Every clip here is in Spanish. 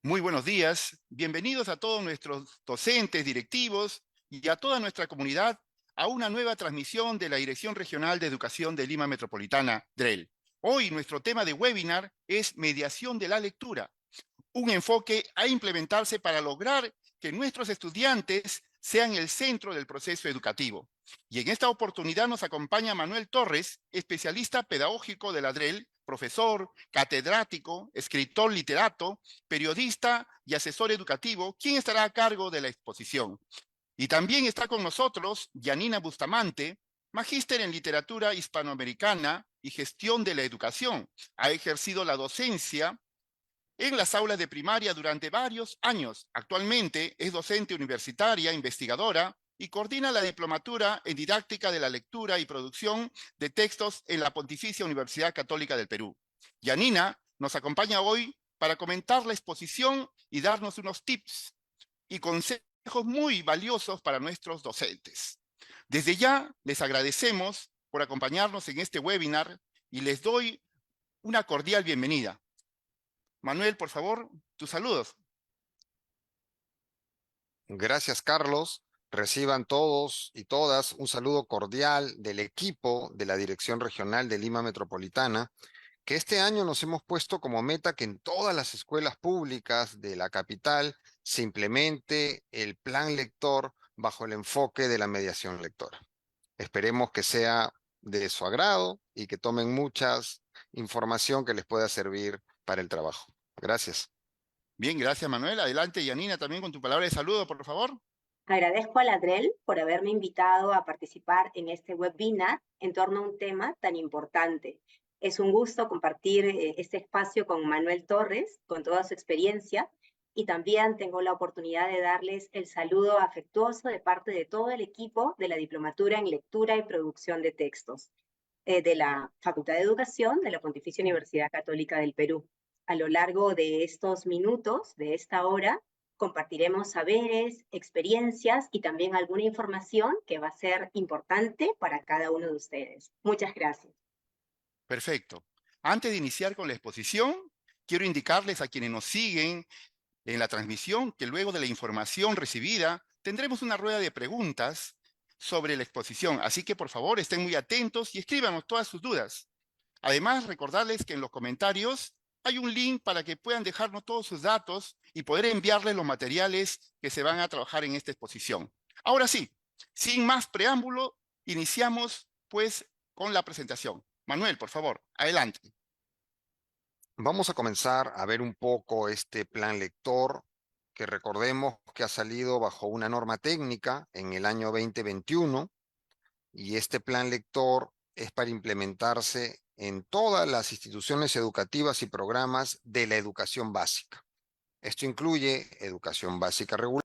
Muy buenos días, bienvenidos a todos nuestros docentes, directivos y a toda nuestra comunidad a una nueva transmisión de la Dirección Regional de Educación de Lima Metropolitana, DREL. Hoy nuestro tema de webinar es mediación de la lectura, un enfoque a implementarse para lograr que nuestros estudiantes sean el centro del proceso educativo. Y en esta oportunidad nos acompaña Manuel Torres, especialista pedagógico de la DREL, profesor, catedrático, escritor literato, periodista y asesor educativo, quien estará a cargo de la exposición. Y también está con nosotros Yanina Bustamante, magíster en literatura hispanoamericana y gestión de la educación. Ha ejercido la docencia en las aulas de primaria durante varios años. Actualmente es docente universitaria, investigadora y coordina la diplomatura en didáctica de la lectura y producción de textos en la Pontificia Universidad Católica del Perú. Yanina nos acompaña hoy para comentar la exposición y darnos unos tips y consejos muy valiosos para nuestros docentes. Desde ya les agradecemos por acompañarnos en este webinar y les doy una cordial bienvenida. Manuel, por favor, tus saludos. Gracias, Carlos. Reciban todos y todas un saludo cordial del equipo de la Dirección Regional de Lima Metropolitana, que este año nos hemos puesto como meta que en todas las escuelas públicas de la capital se implemente el plan lector bajo el enfoque de la mediación lectora. Esperemos que sea de su agrado y que tomen mucha información que les pueda servir para el trabajo. Gracias. Bien, gracias, Manuel. Adelante, Yanina, también con tu palabra de saludo, por favor. Agradezco a la DREL por haberme invitado a participar en este webinar en torno a un tema tan importante. Es un gusto compartir este espacio con Manuel Torres, con toda su experiencia, y también tengo la oportunidad de darles el saludo afectuoso de parte de todo el equipo de la Diplomatura en Lectura y Producción de Textos de la Facultad de Educación de la Pontificia Universidad Católica del Perú. A lo largo de estos minutos, de esta hora, compartiremos saberes, experiencias y también alguna información que va a ser importante para cada uno de ustedes. Muchas gracias. Perfecto. Antes de iniciar con la exposición, quiero indicarles a quienes nos siguen en la transmisión que luego de la información recibida tendremos una rueda de preguntas sobre la exposición. Así que por favor estén muy atentos y escríbanos todas sus dudas. Además, recordarles que en los comentarios hay un link para que puedan dejarnos todos sus datos y poder enviarles los materiales que se van a trabajar en esta exposición. Ahora sí, sin más preámbulo, iniciamos pues con la presentación. Manuel, por favor, adelante. Vamos a comenzar a ver un poco este plan lector, que recordemos que ha salido bajo una norma técnica en el año 2021, y este plan lector es para implementarse en todas las instituciones educativas y programas de la educación básica. Esto incluye educación básica regular,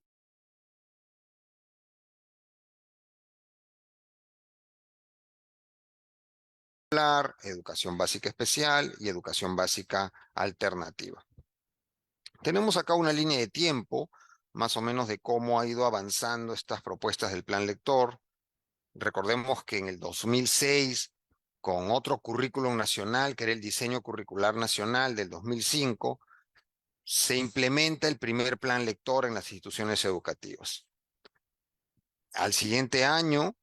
educación básica especial y educación básica alternativa. Tenemos acá una línea de tiempo, más o menos de cómo ha ido avanzando estas propuestas del plan lector. Recordemos que en el 2006, con otro currículum nacional, que era el diseño curricular nacional del 2005, se implementa el primer plan lector en las instituciones educativas. Al siguiente año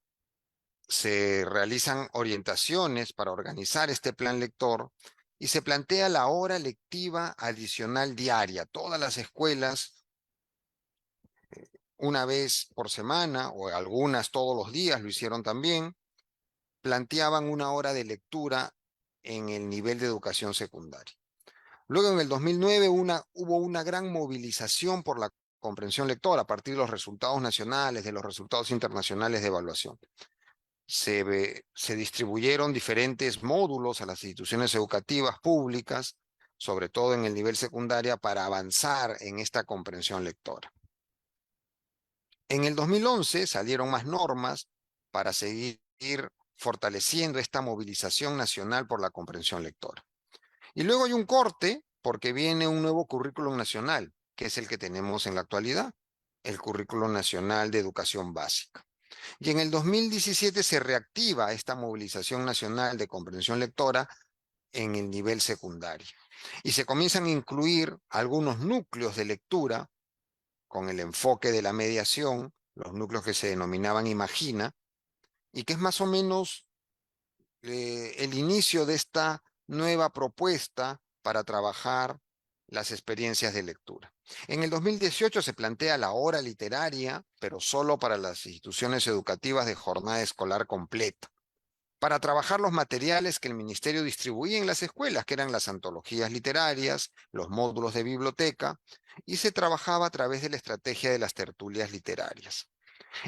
se realizan orientaciones para organizar este plan lector y se plantea la hora lectiva adicional diaria. Todas las escuelas, una vez por semana, o algunas todos los días lo hicieron también, planteaban una hora de lectura en el nivel de educación secundaria. Luego, en el 2009, hubo una gran movilización por la comprensión lectora a partir de los resultados nacionales, de los resultados internacionales de evaluación. Se distribuyeron diferentes módulos a las instituciones educativas públicas, sobre todo en el nivel secundaria, para avanzar en esta comprensión lectora. En el 2011 salieron más normas para seguir fortaleciendo esta movilización nacional por la comprensión lectora. Y luego hay un corte porque viene un nuevo currículum nacional, que es el que tenemos en la actualidad, el Currículum Nacional de Educación Básica. Y en el 2017 se reactiva esta movilización nacional de comprensión lectora en el nivel secundario. Y se comienzan a incluir algunos núcleos de lectura con el enfoque de la mediación, los núcleos que se denominaban Imagina, y que es más o menos el inicio de esta nueva propuesta para trabajar las experiencias de lectura. En el 2018 se plantea la hora literaria, pero solo para las instituciones educativas de jornada escolar completa, para trabajar los materiales que el ministerio distribuía en las escuelas, que eran las antologías literarias, los módulos de biblioteca, y se trabajaba a través de la estrategia de las tertulias literarias.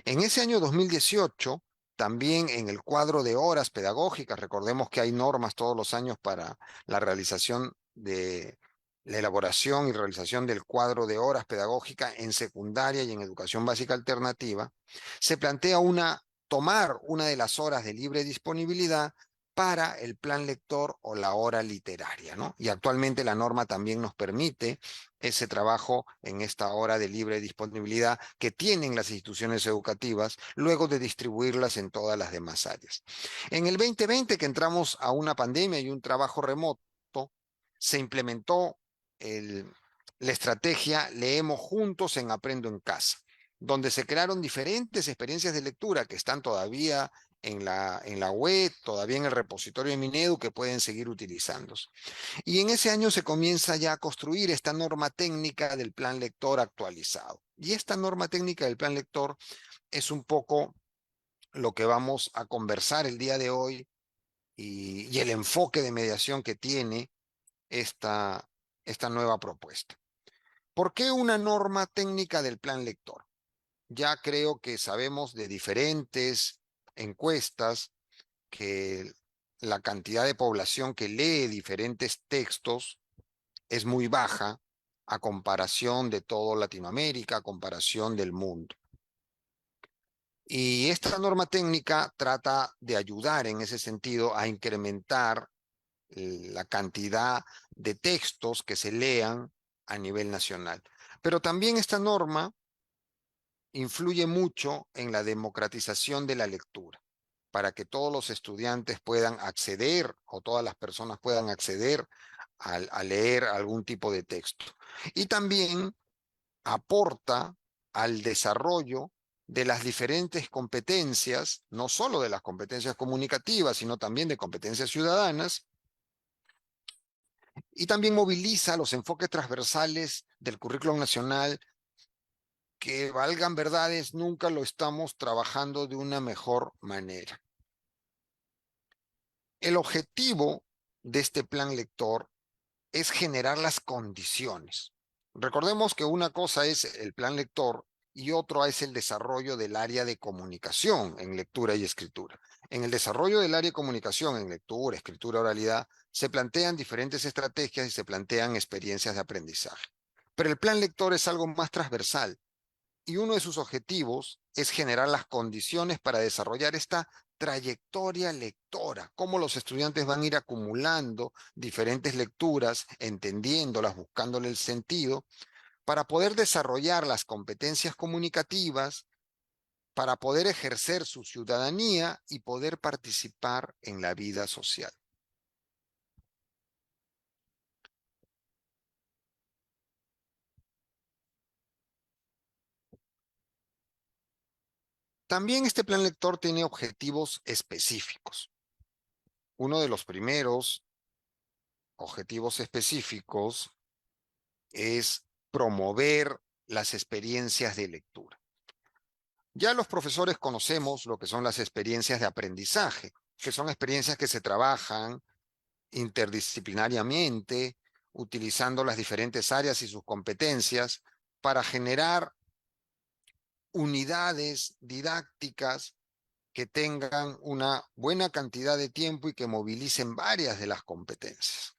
En ese año 2018, también en el cuadro de horas pedagógicas, recordemos que hay normas todos los años para la realización de la elaboración y realización del cuadro de horas pedagógicas en secundaria y en educación básica alternativa, se plantea tomar una de las horas de libre disponibilidad para el plan lector o la hora literaria, ¿no? Y actualmente la norma también nos permite ese trabajo en esta hora de libre disponibilidad que tienen las instituciones educativas luego de distribuirlas en todas las demás áreas. En el 2020, que entramos a una pandemia y un trabajo remoto, se implementó la estrategia Leemos Juntos en Aprendo en Casa, donde se crearon diferentes experiencias de lectura que están todavía en la web, todavía en el repositorio de Minedu, que pueden seguir utilizándose. Y en ese año se comienza ya a construir esta norma técnica del plan lector actualizado. Y esta norma técnica del plan lector es un poco lo que vamos a conversar el día de hoy y el enfoque de mediación que tiene esta nueva propuesta. ¿Por qué una norma técnica del plan lector? Ya creo que sabemos de diferentes encuestas que la cantidad de población que lee diferentes textos es muy baja a comparación de todo Latinoamérica, a comparación del mundo. Y esta norma técnica trata de ayudar en ese sentido a incrementar la cantidad de textos que se lean a nivel nacional. Pero también esta norma influye mucho en la democratización de la lectura, para que todos los estudiantes puedan acceder o todas las personas puedan acceder a leer algún tipo de texto. Y también aporta al desarrollo de las diferentes competencias, no solo de las competencias comunicativas, sino también de competencias ciudadanas, y también moviliza los enfoques transversales del currículum nacional que, valgan verdades, nunca lo estamos trabajando de una mejor manera. El objetivo de este plan lector es generar las condiciones. Recordemos que una cosa es el plan lector y otro es el desarrollo del área de comunicación en lectura y escritura. En el desarrollo del área de comunicación en lectura, escritura, oralidad, se plantean diferentes estrategias y se plantean experiencias de aprendizaje. Pero el plan lector es algo más transversal y uno de sus objetivos es generar las condiciones para desarrollar esta trayectoria lectora, cómo los estudiantes van a ir acumulando diferentes lecturas, entendiéndolas, buscándole el sentido, para poder desarrollar las competencias comunicativas, para poder ejercer su ciudadanía y poder participar en la vida social. También este plan lector tiene objetivos específicos. Uno de los primeros objetivos específicos es promover las experiencias de lectura. Ya los profesores conocemos lo que son las experiencias de aprendizaje, que son experiencias que se trabajan interdisciplinariamente, utilizando las diferentes áreas y sus competencias para generar unidades didácticas que tengan una buena cantidad de tiempo y que movilicen varias de las competencias.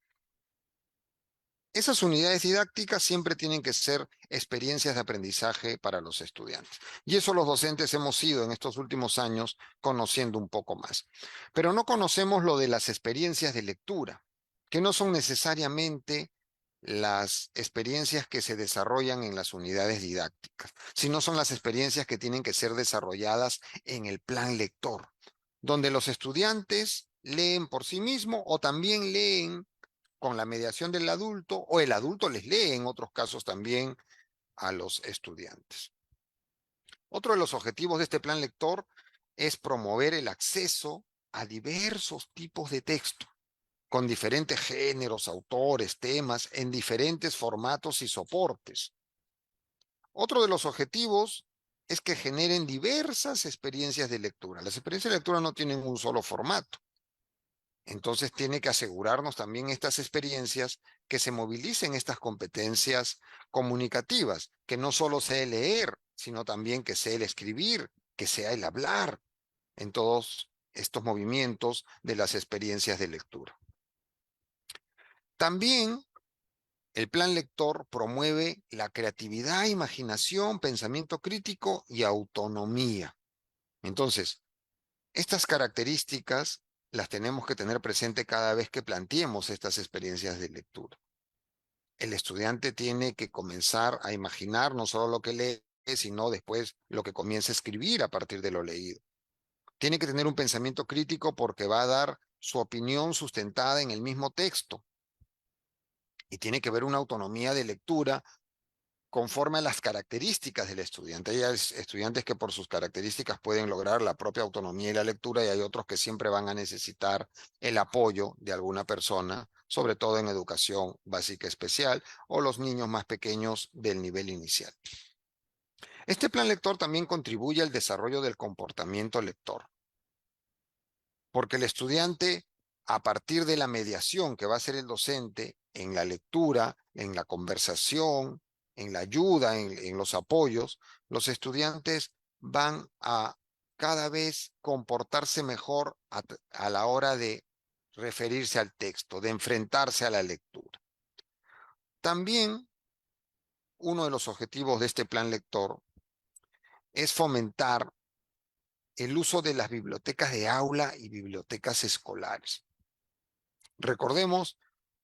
Esas unidades didácticas siempre tienen que ser experiencias de aprendizaje para los estudiantes. Y eso los docentes hemos ido en estos últimos años conociendo un poco más. Pero no conocemos lo de las experiencias de lectura, que no son necesariamente las experiencias que se desarrollan en las unidades didácticas, sino son las experiencias que tienen que ser desarrolladas en el plan lector, donde los estudiantes leen por sí mismos o también leen con la mediación del adulto, o el adulto les lee en otros casos también a los estudiantes. Otro de los objetivos de este plan lector es promover el acceso a diversos tipos de texto, con diferentes géneros, autores, temas, en diferentes formatos y soportes. Otro de los objetivos es que generen diversas experiencias de lectura. Las experiencias de lectura no tienen un solo formato. Entonces tiene que asegurarnos también estas experiencias que se movilicen estas competencias comunicativas, que no solo sea el leer, sino también que sea el escribir, que sea el hablar en todos estos movimientos de las experiencias de lectura. También el plan lector promueve la creatividad, imaginación, pensamiento crítico y autonomía. Entonces, estas características las tenemos que tener presente cada vez que planteemos estas experiencias de lectura. El estudiante tiene que comenzar a imaginar no solo lo que lee, sino después lo que comienza a escribir a partir de lo leído. Tiene que tener un pensamiento crítico porque va a dar su opinión sustentada en el mismo texto. Y tiene que haber una autonomía de lectura conforme a las características del estudiante. Hay estudiantes que por sus características pueden lograr la propia autonomía y la lectura, y hay otros que siempre van a necesitar el apoyo de alguna persona, sobre todo en educación básica especial o los niños más pequeños del nivel inicial. Este plan lector también contribuye al desarrollo del comportamiento lector, porque el estudiante, a partir de la mediación que va a hacer el docente en la lectura, en la conversación, en la ayuda, en los apoyos, los estudiantes van a cada vez comportarse mejor a la hora de referirse al texto, de enfrentarse a la lectura. También uno de los objetivos de este plan lector es fomentar el uso de las bibliotecas de aula y bibliotecas escolares. Recordemos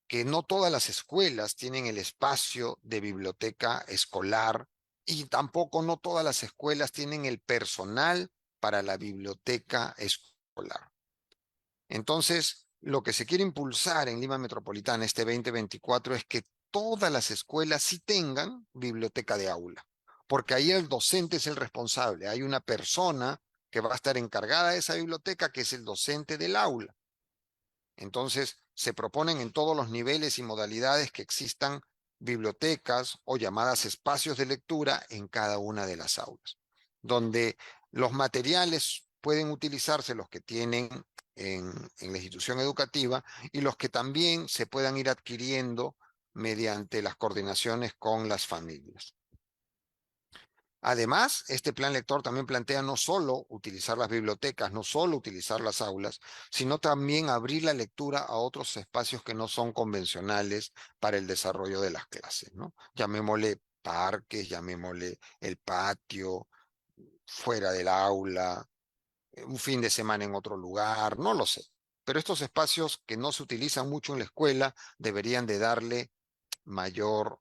que no todas las escuelas tienen el espacio de biblioteca escolar, y tampoco no todas las escuelas tienen el personal para la biblioteca escolar. Entonces, lo que se quiere impulsar en Lima Metropolitana este 2024 es que todas las escuelas sí tengan biblioteca de aula, porque ahí el docente es el responsable. Hay una persona que va a estar encargada de esa biblioteca, que es el docente del aula. Entonces, se proponen en todos los niveles y modalidades que existan bibliotecas o llamadas espacios de lectura en cada una de las aulas, donde los materiales pueden utilizarse, los que tienen en la institución educativa, y los que también se puedan ir adquiriendo mediante las coordinaciones con las familias. Además, este plan lector también plantea no solo utilizar las bibliotecas, no solo utilizar las aulas, sino también abrir la lectura a otros espacios que no son convencionales para el desarrollo de las clases, ¿no? Llamémosle parques, llamémosle el patio, fuera del aula, un fin de semana en otro lugar, no lo sé. Pero estos espacios que no se utilizan mucho en la escuela deberían de darle mayor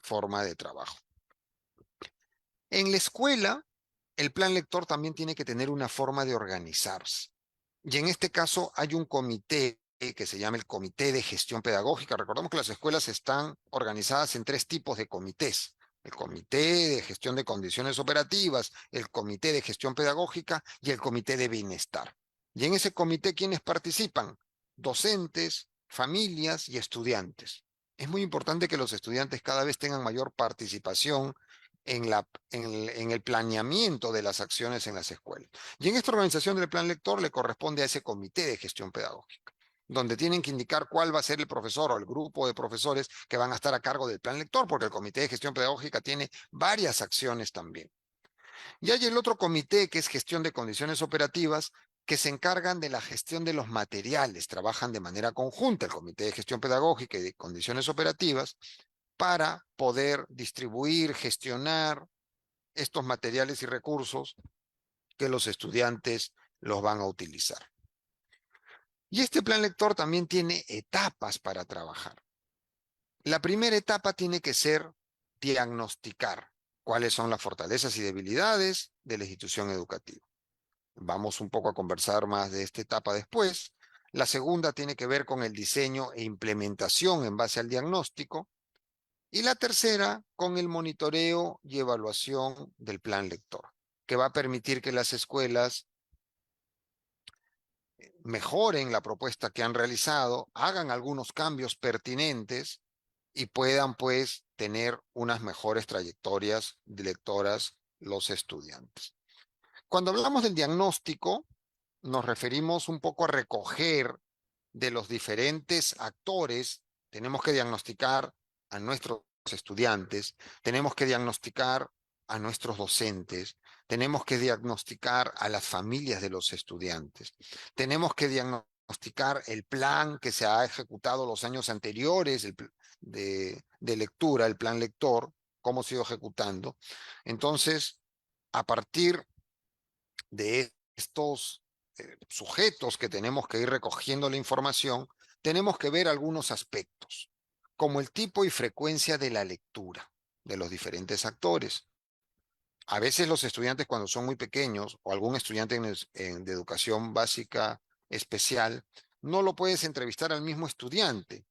forma de trabajo. En la escuela, el plan lector también tiene que tener una forma de organizarse. Y en este caso hay un comité que se llama el Comité de Gestión Pedagógica. Recordemos que las escuelas están organizadas en 3 tipos de comités: el Comité de Gestión de Condiciones Operativas, el Comité de Gestión Pedagógica y el Comité de Bienestar. Y en ese comité, ¿quiénes participan? Docentes, familias y estudiantes. Es muy importante que los estudiantes cada vez tengan mayor participación en el planeamiento de las acciones en las escuelas. Y en esta organización del plan lector le corresponde a ese comité de gestión pedagógica, donde tienen que indicar cuál va a ser el profesor o el grupo de profesores que van a estar a cargo del plan lector, porque el comité de gestión pedagógica tiene varias acciones también. Y hay el otro comité, que es gestión de condiciones operativas, que se encargan de la gestión de los materiales, trabajan de manera conjunta el comité de gestión pedagógica y de condiciones operativas para poder distribuir, gestionar estos materiales y recursos que los estudiantes los van a utilizar. Y este plan lector también tiene etapas para trabajar. La primera etapa tiene que ser diagnosticar cuáles son las fortalezas y debilidades de la institución educativa. Vamos un poco a conversar más de esta etapa después. La segunda tiene que ver con el diseño e implementación en base al diagnóstico. Y la tercera con el monitoreo y evaluación del plan lector, que va a permitir que las escuelas mejoren la propuesta que han realizado, hagan algunos cambios pertinentes y puedan pues tener unas mejores trayectorias lectoras los estudiantes. Cuando hablamos del diagnóstico, nos referimos un poco a recoger de los diferentes actores. Tenemos que diagnosticar a nuestros estudiantes, tenemos que diagnosticar a nuestros docentes, tenemos que diagnosticar a las familias de los estudiantes, tenemos que diagnosticar el plan que se ha ejecutado los años anteriores de lectura, el plan lector, cómo se ha ido ejecutando. Entonces, a partir de estos sujetos que tenemos que ir recogiendo la información, tenemos que ver algunos aspectos, como el tipo y frecuencia de la lectura de los diferentes actores. A veces los estudiantes cuando son muy pequeños, o algún estudiante de educación básica especial, no lo puedes entrevistar al mismo estudiante.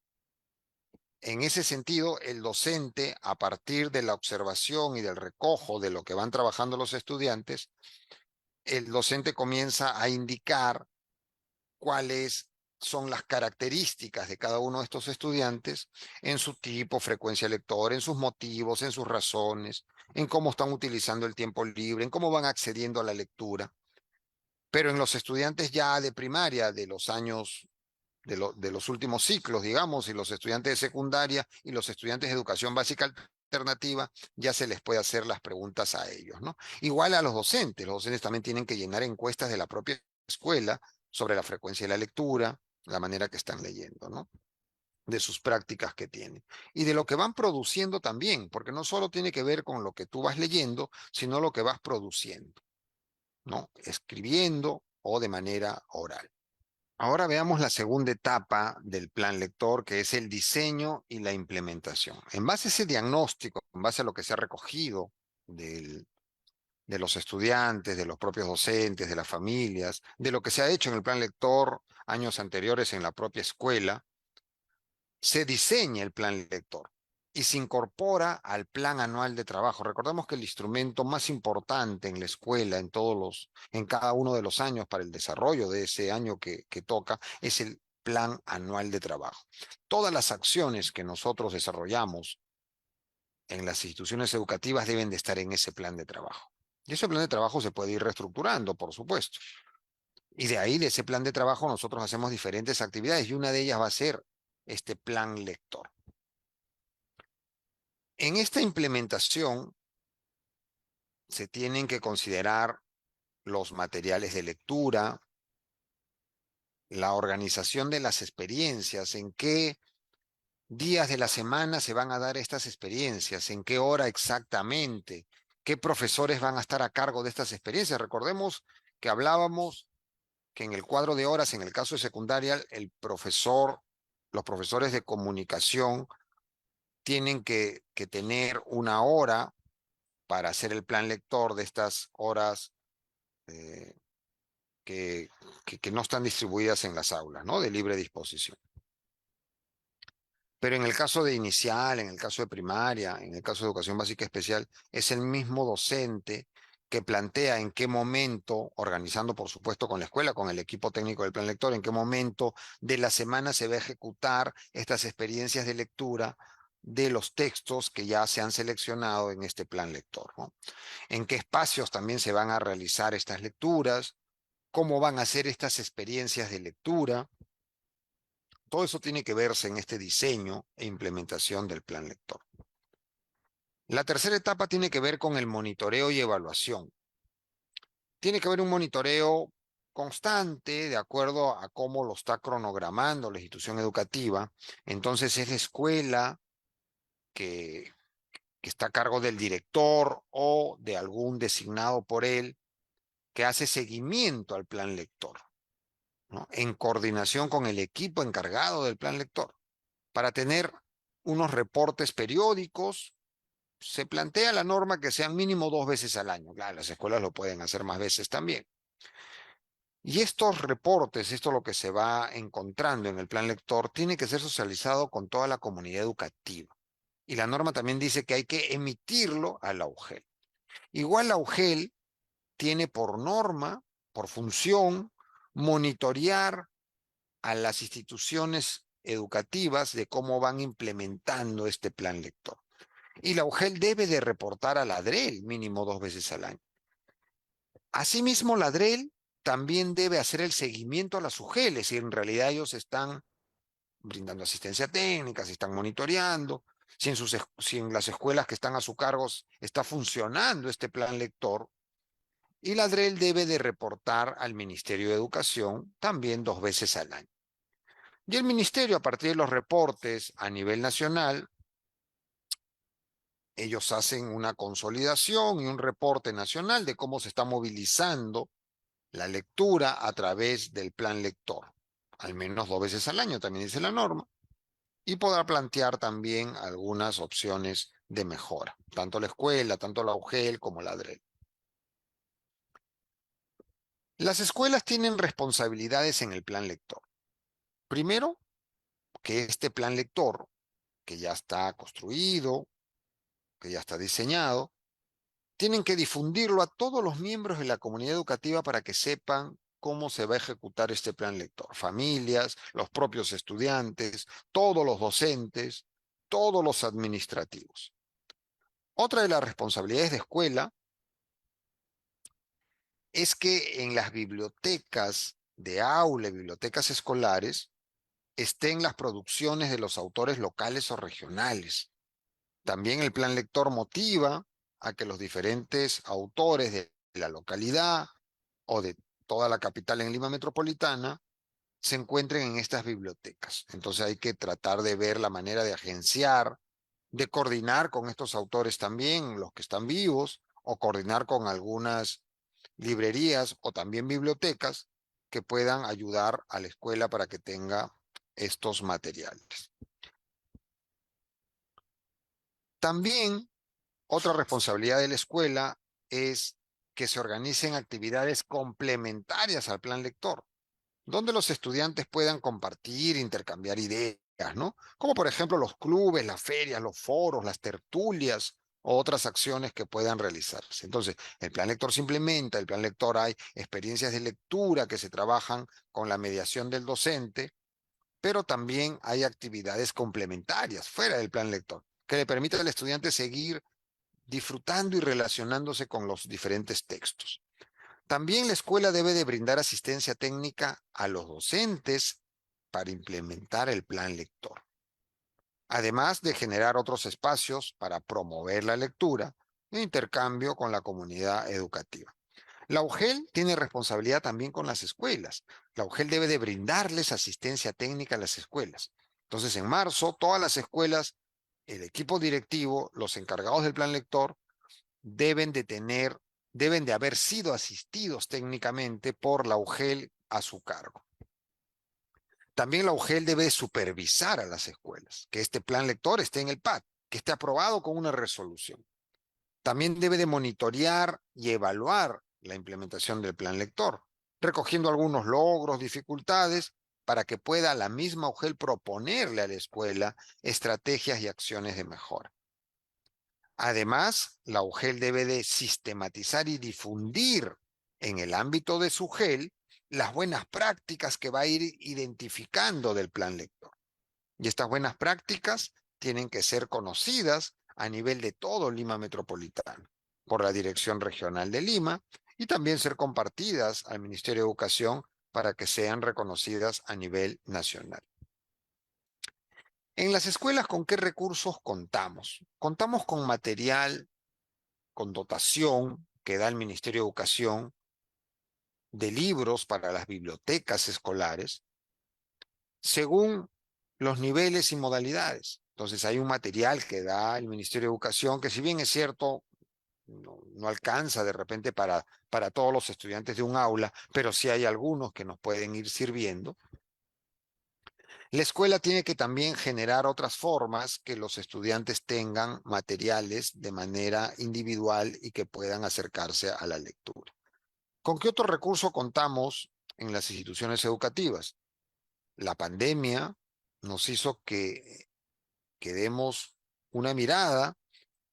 En ese sentido, el docente, a partir de la observación y del recojo de lo que van trabajando los estudiantes, el docente comienza a indicar cuáles son las características de cada uno de estos estudiantes en su tipo, frecuencia lectora, en sus motivos, en sus razones, en cómo están utilizando el tiempo libre, en cómo van accediendo a la lectura. Pero en los estudiantes ya de primaria, de los años, de los últimos ciclos, digamos, y los estudiantes de secundaria y los estudiantes de educación básica alternativa, ya se les puede hacer las preguntas a ellos, ¿no? Igual a los docentes también tienen que llenar encuestas de la propia escuela sobre la frecuencia de la lectura, la manera que están leyendo, ¿no? De sus prácticas que tienen. Y de lo que van produciendo también, porque no solo tiene que ver con lo que tú vas leyendo, sino lo que vas produciendo, ¿no? Escribiendo o de manera oral. Ahora veamos la segunda etapa del plan lector, que es el diseño y la implementación. En base a ese diagnóstico, en base a lo que se ha recogido de los estudiantes, de los propios docentes, de las familias, de lo que se ha hecho en el plan lector años anteriores en la propia escuela, se diseña el plan lector y se incorpora al plan anual de trabajo. Recordemos que el instrumento más importante en la escuela, en cada uno de los años para el desarrollo de ese año que toca, es el plan anual de trabajo. Todas las acciones que nosotros desarrollamos en las instituciones educativas deben de estar en ese plan de trabajo. Y ese plan de trabajo se puede ir reestructurando, por supuesto. Y de ahí, de ese plan de trabajo, nosotros hacemos diferentes actividades y una de ellas va a ser este plan lector. En esta implementación se tienen que considerar los materiales de lectura, la organización de las experiencias, en qué días de la semana se van a dar estas experiencias, en qué hora exactamente, qué profesores van a estar a cargo de estas experiencias. Recordemos que hablábamos que en el cuadro de horas, en el caso de secundaria, los profesores de comunicación tienen que tener una hora para hacer el plan lector de estas horas eh, que no están distribuidas en las aulas, ¿no? De libre disposición. Pero en el caso de inicial, en el caso de primaria, en el caso de educación básica especial, es el mismo docente que plantea en qué momento, organizando por supuesto con la escuela, con el equipo técnico del plan lector, en qué momento de la semana se va a ejecutar estas experiencias de lectura de los textos que ya se han seleccionado en este plan lector, ¿no? En qué espacios también se van a realizar estas lecturas, cómo van a ser estas experiencias de lectura. Todo eso tiene que verse en este diseño e implementación del plan lector. La tercera etapa tiene que ver con el monitoreo y evaluación. Tiene que haber un monitoreo constante de acuerdo a cómo lo está cronogramando la institución educativa. Entonces es la escuela que está a cargo del director o de algún designado por él que hace seguimiento al plan lector, ¿no? En coordinación con el equipo encargado del plan lector, para tener unos reportes periódicos. Se plantea la norma que sean mínimo 2 veces al año. Claro, las escuelas lo pueden hacer más veces también. Y estos reportes, esto es lo que se va encontrando en el plan lector, tiene que ser socializado con toda la comunidad educativa. Y la norma también dice que hay que emitirlo a la UGEL. Igual la UGEL tiene por norma, por función, monitorear a las instituciones educativas de cómo van implementando este plan lector. Y la UGEL debe de reportar a la DREL mínimo 2 veces al año. Asimismo, la DREL también debe hacer el seguimiento a las UGELes, si en realidad ellos están brindando asistencia técnica, si están monitoreando, si en las escuelas que están a su cargo está funcionando este plan lector. Y la DREL debe de reportar al Ministerio de Educación también 2 veces al año. Y el Ministerio, a partir de los reportes a nivel nacional, ellos hacen una consolidación y un reporte nacional de cómo se está movilizando la lectura a través del plan lector, al menos 2 veces al año, también dice la norma, y podrá plantear también algunas opciones de mejora, tanto la escuela, tanto la UGEL como la DREL. Las escuelas tienen responsabilidades en el plan lector. Primero, que este plan lector, que ya está construido, que ya está diseñado, tienen que difundirlo a todos los miembros de la comunidad educativa para que sepan cómo se va a ejecutar este plan lector. Familias, los propios estudiantes, todos los docentes, todos los administrativos. Otra de las responsabilidades de escuela es que en las bibliotecas de aula y bibliotecas escolares estén las producciones de los autores locales o regionales. También el plan lector motiva a que los diferentes autores de la localidad o de toda la capital en Lima Metropolitana se encuentren en estas bibliotecas. Entonces hay que tratar de ver la manera de agenciar, de coordinar con estos autores también, los que están vivos, o coordinar con algunas librerías o también bibliotecas que puedan ayudar a la escuela para que tenga estos materiales. También otra responsabilidad de la escuela es que se organicen actividades complementarias al plan lector, donde los estudiantes puedan compartir, intercambiar ideas, ¿no? Como por ejemplo los clubes, las ferias, los foros, las tertulias o otras acciones que puedan realizarse. Entonces, el plan lector se implementa, el plan lector hay experiencias de lectura que se trabajan con la mediación del docente, pero también hay actividades complementarias fuera del plan lector que le permiten al estudiante seguir disfrutando y relacionándose con los diferentes textos. También la escuela debe de brindar asistencia técnica a los docentes para implementar el plan lector, además de generar otros espacios para promover la lectura e intercambio con la comunidad educativa. La UGEL tiene responsabilidad también con las escuelas. La UGEL debe de brindarles asistencia técnica a las escuelas. Entonces, en marzo, todas las escuelas, el equipo directivo, los encargados del plan lector, deben de haber sido asistidos técnicamente por la UGEL a su cargo. También la UGEL debe supervisar a las escuelas, que este plan lector esté en el PAT, que esté aprobado con una resolución. También debe de monitorear y evaluar la implementación del plan lector, recogiendo algunos logros, dificultades, para que pueda la misma UGEL proponerle a la escuela estrategias y acciones de mejora. Además, la UGEL debe de sistematizar y difundir en el ámbito de su UGEL las buenas prácticas que va a ir identificando del plan lector. Y estas buenas prácticas tienen que ser conocidas a nivel de todo Lima Metropolitano por la Dirección Regional de Lima y también ser compartidas al Ministerio de Educación para que sean reconocidas a nivel nacional. En las escuelas, ¿con qué recursos contamos? Contamos con material, con dotación que da el Ministerio de Educación, de libros para las bibliotecas escolares, según los niveles y modalidades. Entonces hay un material que da el Ministerio de Educación que, si bien es cierto, no alcanza de repente para todos los estudiantes de un aula, pero sí hay algunos que nos pueden ir sirviendo. La escuela tiene que también generar otras formas que los estudiantes tengan materiales de manera individual y que puedan acercarse a la lectura. ¿Con qué otro recurso contamos en las instituciones educativas. La pandemia nos hizo que demos una mirada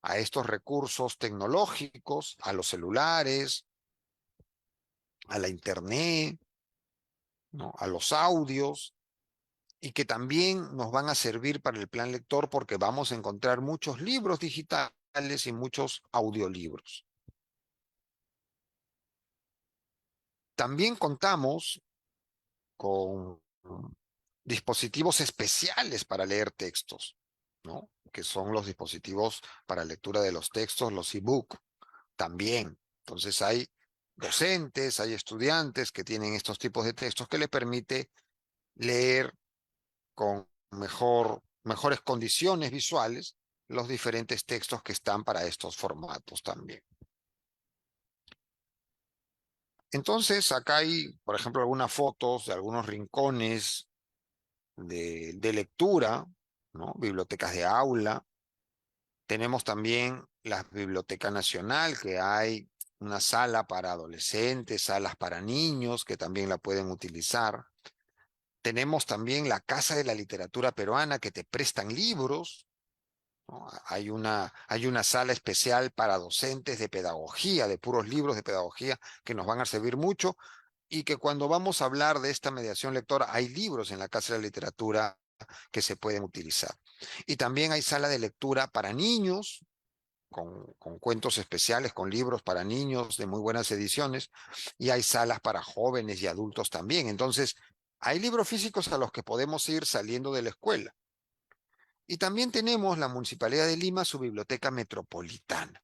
a estos recursos tecnológicos, a los celulares, a la internet, ¿no? A los audios, y que también nos van a servir para el plan lector porque vamos a encontrar muchos libros digitales y muchos audiolibros. También contamos con dispositivos especiales para leer textos, ¿no? Que son los dispositivos para lectura de los textos, los ebook, también. Entonces hay docentes, hay estudiantes que tienen estos tipos de textos que les permite leer con mejores condiciones visuales los diferentes textos que están para estos formatos también. Entonces, acá hay, por ejemplo, algunas fotos de algunos rincones de lectura, ¿no? Bibliotecas de aula. Tenemos también la Biblioteca Nacional, que hay una sala para adolescentes, salas para niños, que también la pueden utilizar. Tenemos también la Casa de la Literatura Peruana, que te prestan libros, ¿no? Hay una sala especial para docentes de pedagogía, de puros libros de pedagogía, que nos van a servir mucho, y que cuando vamos a hablar de esta mediación lectora, hay libros en la Casa de la Literatura que se pueden utilizar. Y también hay sala de lectura para niños, con cuentos especiales, con libros para niños de muy buenas ediciones, y hay salas para jóvenes y adultos también. Entonces, hay libros físicos a los que podemos ir saliendo de la escuela. Y también tenemos la Municipalidad de Lima, su biblioteca metropolitana.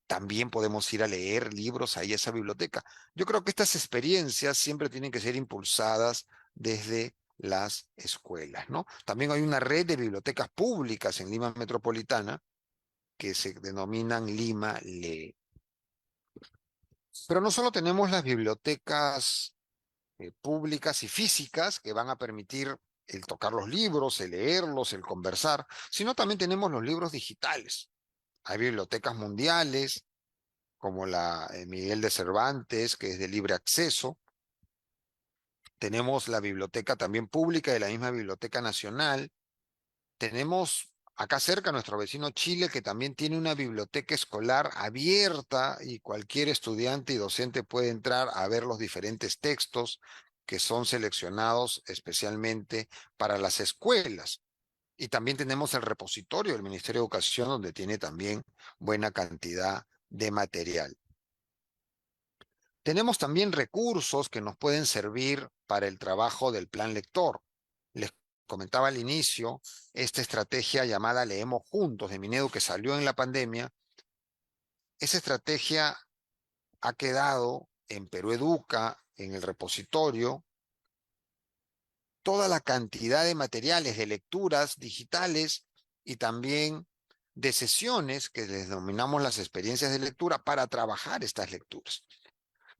También podemos ir a leer libros ahí a esa biblioteca. Yo creo que estas experiencias siempre tienen que ser impulsadas desde las escuelas, ¿no? También hay una red de bibliotecas públicas en Lima Metropolitana que se denominan Lima Lee. Pero no solo tenemos las bibliotecas públicas y físicas que van a permitir el tocar los libros, el leerlos, el conversar, sino también tenemos los libros digitales. Hay bibliotecas mundiales como la Miguel de Cervantes, que es de libre acceso. Tenemos la biblioteca también pública de la misma Biblioteca Nacional. Tenemos acá cerca nuestro vecino Chile, que también tiene una biblioteca escolar abierta y cualquier estudiante y docente puede entrar a ver los diferentes textos que son seleccionados especialmente para las escuelas. Y también tenemos el repositorio del Ministerio de Educación, donde tiene también buena cantidad de material. Tenemos también recursos que nos pueden servir para el trabajo del plan lector. Les comentaba al inicio esta estrategia llamada Leemos Juntos de Minedu, que salió en la pandemia. Esa estrategia ha quedado en Perú Educa, en el repositorio, toda la cantidad de materiales, de lecturas digitales y también de sesiones que les denominamos las experiencias de lectura para trabajar estas lecturas.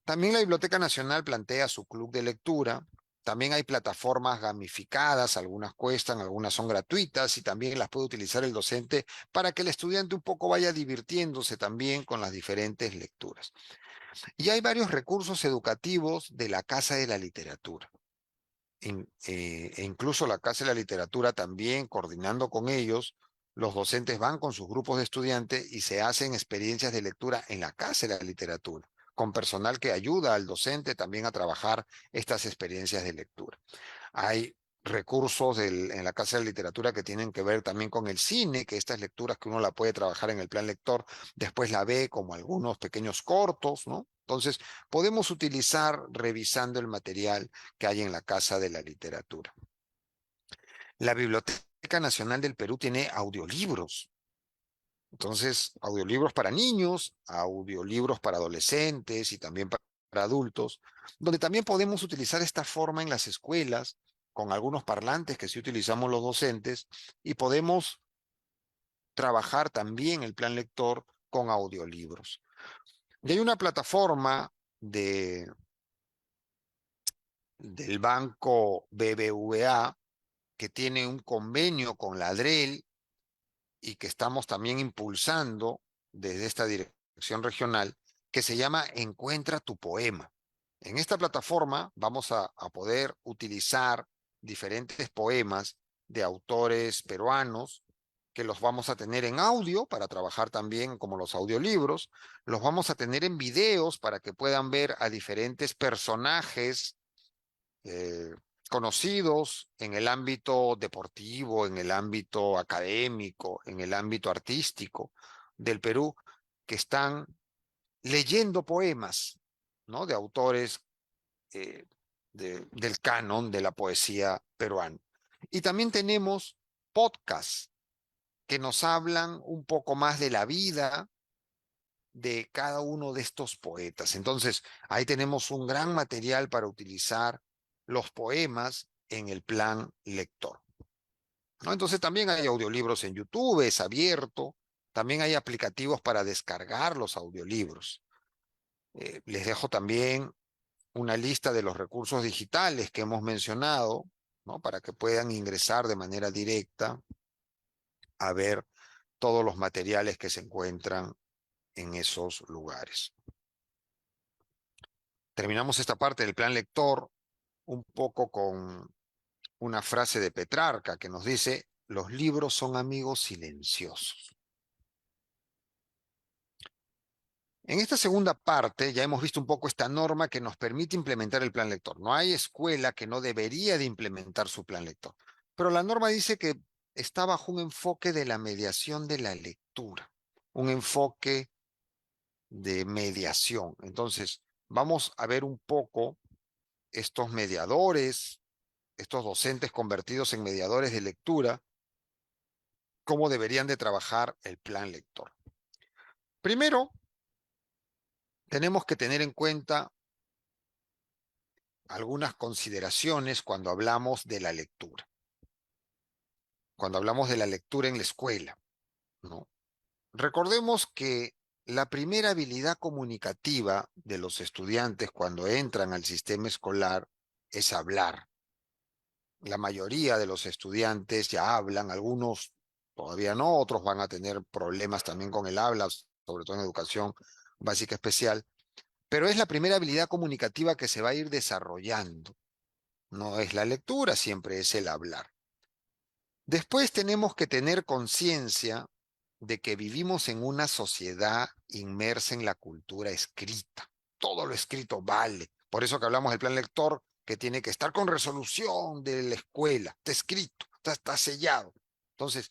También la Biblioteca Nacional plantea su club de lectura. También hay plataformas gamificadas, algunas cuestan, algunas son gratuitas y también las puede utilizar el docente para que el estudiante un poco vaya divirtiéndose también con las diferentes lecturas. Y hay varios recursos educativos de la Casa de la Literatura. E incluso la Casa de la Literatura también, coordinando con ellos, los docentes van con sus grupos de estudiantes y se hacen experiencias de lectura en la Casa de la Literatura, con personal que ayuda al docente también a trabajar estas experiencias de lectura. Hay recursos en la Casa de la Literatura que tienen que ver también con el cine, que estas lecturas que uno la puede trabajar en el plan lector, después la ve como algunos pequeños cortos, ¿no? Entonces, podemos utilizar revisando el material que hay en la Casa de la Literatura. La Biblioteca Nacional del Perú tiene audiolibros. Entonces, audiolibros para niños, audiolibros para adolescentes y también para adultos, donde también podemos utilizar esta forma en las escuelas con algunos parlantes que sí utilizamos los docentes y podemos trabajar también el plan lector con audiolibros. Y hay una plataforma del banco BBVA que tiene un convenio con la DREL y que estamos también impulsando desde esta dirección regional, que se llama Encuentra tu poema. En esta plataforma vamos a poder utilizar diferentes poemas de autores peruanos que los vamos a tener en audio para trabajar también como los audiolibros. Los vamos a tener en videos para que puedan ver a diferentes personajes eh, conocidos en el ámbito deportivo, en el ámbito académico, en el ámbito artístico del Perú, que están leyendo poemas, ¿no? De autores eh, del canon de la poesía peruana. Y también tenemos podcasts que nos hablan un poco más de la vida de cada uno de estos poetas. Entonces, ahí tenemos un gran material para utilizar los poemas en el plan lector, ¿no? Entonces, también hay audiolibros en YouTube, es abierto. También hay aplicativos para descargar los audiolibros. Les dejo también una lista de los recursos digitales que hemos mencionado, ¿no? Para que puedan ingresar de manera directa a ver todos los materiales que se encuentran en esos lugares. Terminamos esta parte del plan lector un poco con una frase de Petrarca que nos dice: los libros son amigos silenciosos. En esta segunda parte ya hemos visto un poco esta norma que nos permite implementar el plan lector. No hay escuela que no debería de implementar su plan lector, pero la norma dice que está bajo un enfoque de la mediación de la lectura, un enfoque de mediación. Entonces, vamos a ver un poco estos mediadores, estos docentes convertidos en mediadores de lectura, cómo deberían de trabajar el plan lector. Primero, tenemos que tener en cuenta algunas consideraciones cuando hablamos de la lectura. Cuando hablamos de la lectura en la escuela, ¿no? Recordemos que la primera habilidad comunicativa de los estudiantes cuando entran al sistema escolar es hablar. La mayoría de los estudiantes ya hablan, algunos todavía no, otros van a tener problemas también con el habla, sobre todo en educación básica especial, pero es la primera habilidad comunicativa que se va a ir desarrollando. No es la lectura, siempre es el hablar. Después tenemos que tener conciencia de que vivimos en una sociedad inmersa en la cultura escrita. Todo lo escrito vale. Por eso que hablamos del plan lector, que tiene que estar con resolución de la escuela. Está escrito, está sellado. Entonces,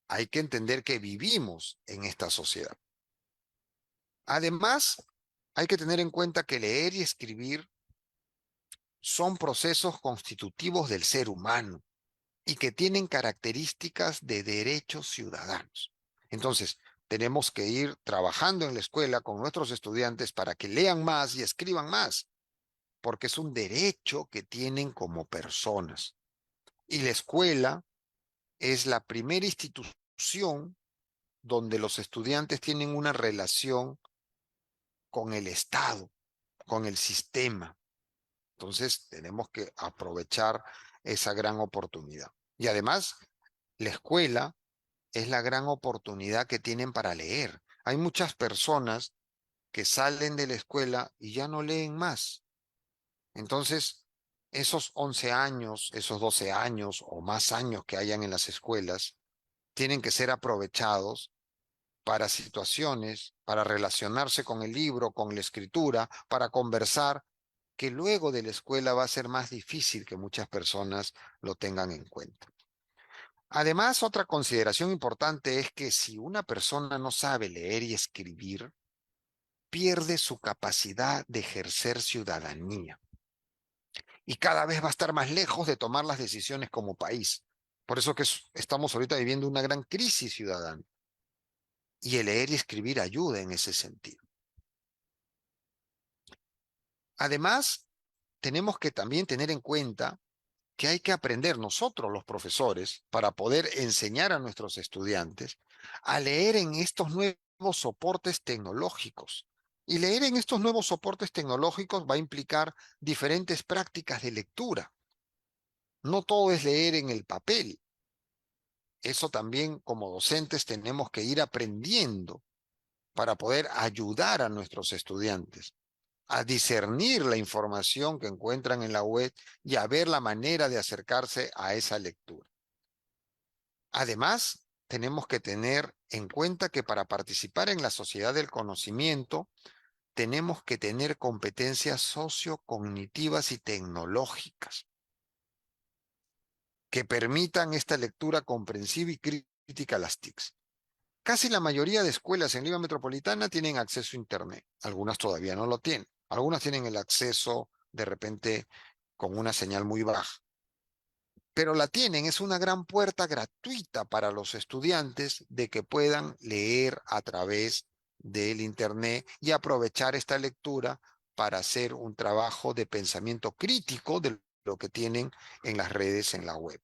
hay que entender que vivimos en esta sociedad. Además, hay que tener en cuenta que leer y escribir son procesos constitutivos del ser humano y que tienen características de derechos ciudadanos. Entonces, tenemos que ir trabajando en la escuela con nuestros estudiantes para que lean más y escriban más, porque es un derecho que tienen como personas. Y la escuela es la primera institución donde los estudiantes tienen una relación con el Estado, con el sistema. Entonces, tenemos que aprovechar esa gran oportunidad. Y además, la escuela es la gran oportunidad que tienen para leer. Hay muchas personas que salen de la escuela y ya no leen más. Entonces, esos 11 años, esos 12 años o más años que hayan en las escuelas, tienen que ser aprovechados para situaciones, para relacionarse con el libro, con la escritura, para conversar, que luego de la escuela va a ser más difícil que muchas personas lo tengan en cuenta. Además, otra consideración importante es que si una persona no sabe leer y escribir, pierde su capacidad de ejercer ciudadanía y cada vez va a estar más lejos de tomar las decisiones como país. Por eso que estamos ahorita viviendo una gran crisis ciudadana y el leer y escribir ayuda en ese sentido. Además, tenemos que también tener en cuenta que hay que aprender nosotros los profesores para poder enseñar a nuestros estudiantes a leer en estos nuevos soportes tecnológicos. Y leer en estos nuevos soportes tecnológicos va a implicar diferentes prácticas de lectura. No todo es leer en el papel. Eso también como docentes tenemos que ir aprendiendo para poder ayudar a nuestros estudiantes. a discernir la información que encuentran en la web y a ver la manera de acercarse a esa lectura. Además, tenemos que tener en cuenta que para participar en la sociedad del conocimiento, tenemos que tener competencias sociocognitivas y tecnológicas que permitan esta lectura comprensiva y crítica a las TICs. Casi la mayoría de escuelas en Lima Metropolitana tienen acceso a Internet. Algunas todavía no lo tienen. Algunas tienen el acceso de repente con una señal muy baja. Pero la tienen, es una gran puerta gratuita para los estudiantes de que puedan leer a través del Internet y aprovechar esta lectura para hacer un trabajo de pensamiento crítico de lo que tienen en las redes, en la web.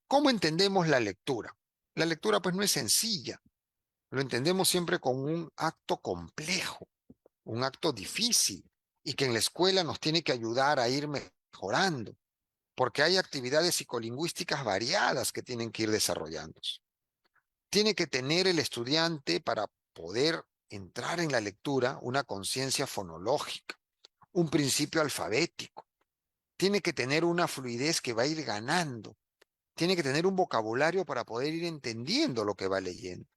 ¿Cómo entendemos la lectura? La lectura pues no es sencilla. Lo entendemos siempre como un acto complejo, un acto difícil y que en la escuela nos tiene que ayudar a ir mejorando, porque hay actividades psicolingüísticas variadas que tienen que ir desarrollándose. Tiene que tener el estudiante para poder entrar en la lectura una conciencia fonológica, un principio alfabético. Tiene que tener una fluidez que va a ir ganando. Tiene que tener un vocabulario para poder ir entendiendo lo que va leyendo.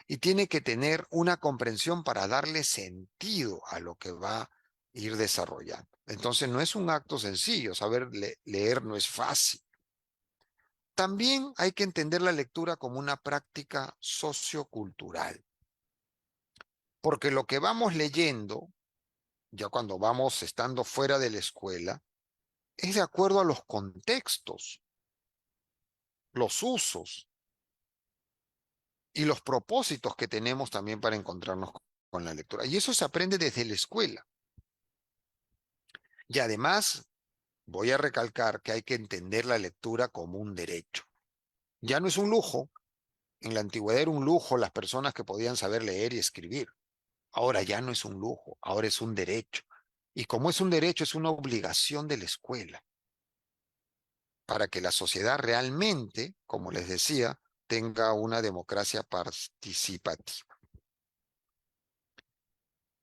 Y tiene que tener una comprensión para darle sentido a lo que va a ir desarrollando. Entonces no es un acto sencillo, saber leer no es fácil. También hay que entender la lectura como una práctica sociocultural, porque lo que vamos leyendo, ya cuando vamos estando fuera de la escuela, es de acuerdo a los contextos, los usos y los propósitos que tenemos también para encontrarnos con la lectura. Y eso se aprende desde la escuela. Y además, voy a recalcar que hay que entender la lectura como un derecho. Ya no es un lujo. En la antigüedad era un lujo las personas que podían saber leer y escribir. Ahora ya no es un lujo, ahora es un derecho. Y como es un derecho, es una obligación de la escuela para que la sociedad realmente, como les decía, tenga una democracia participativa.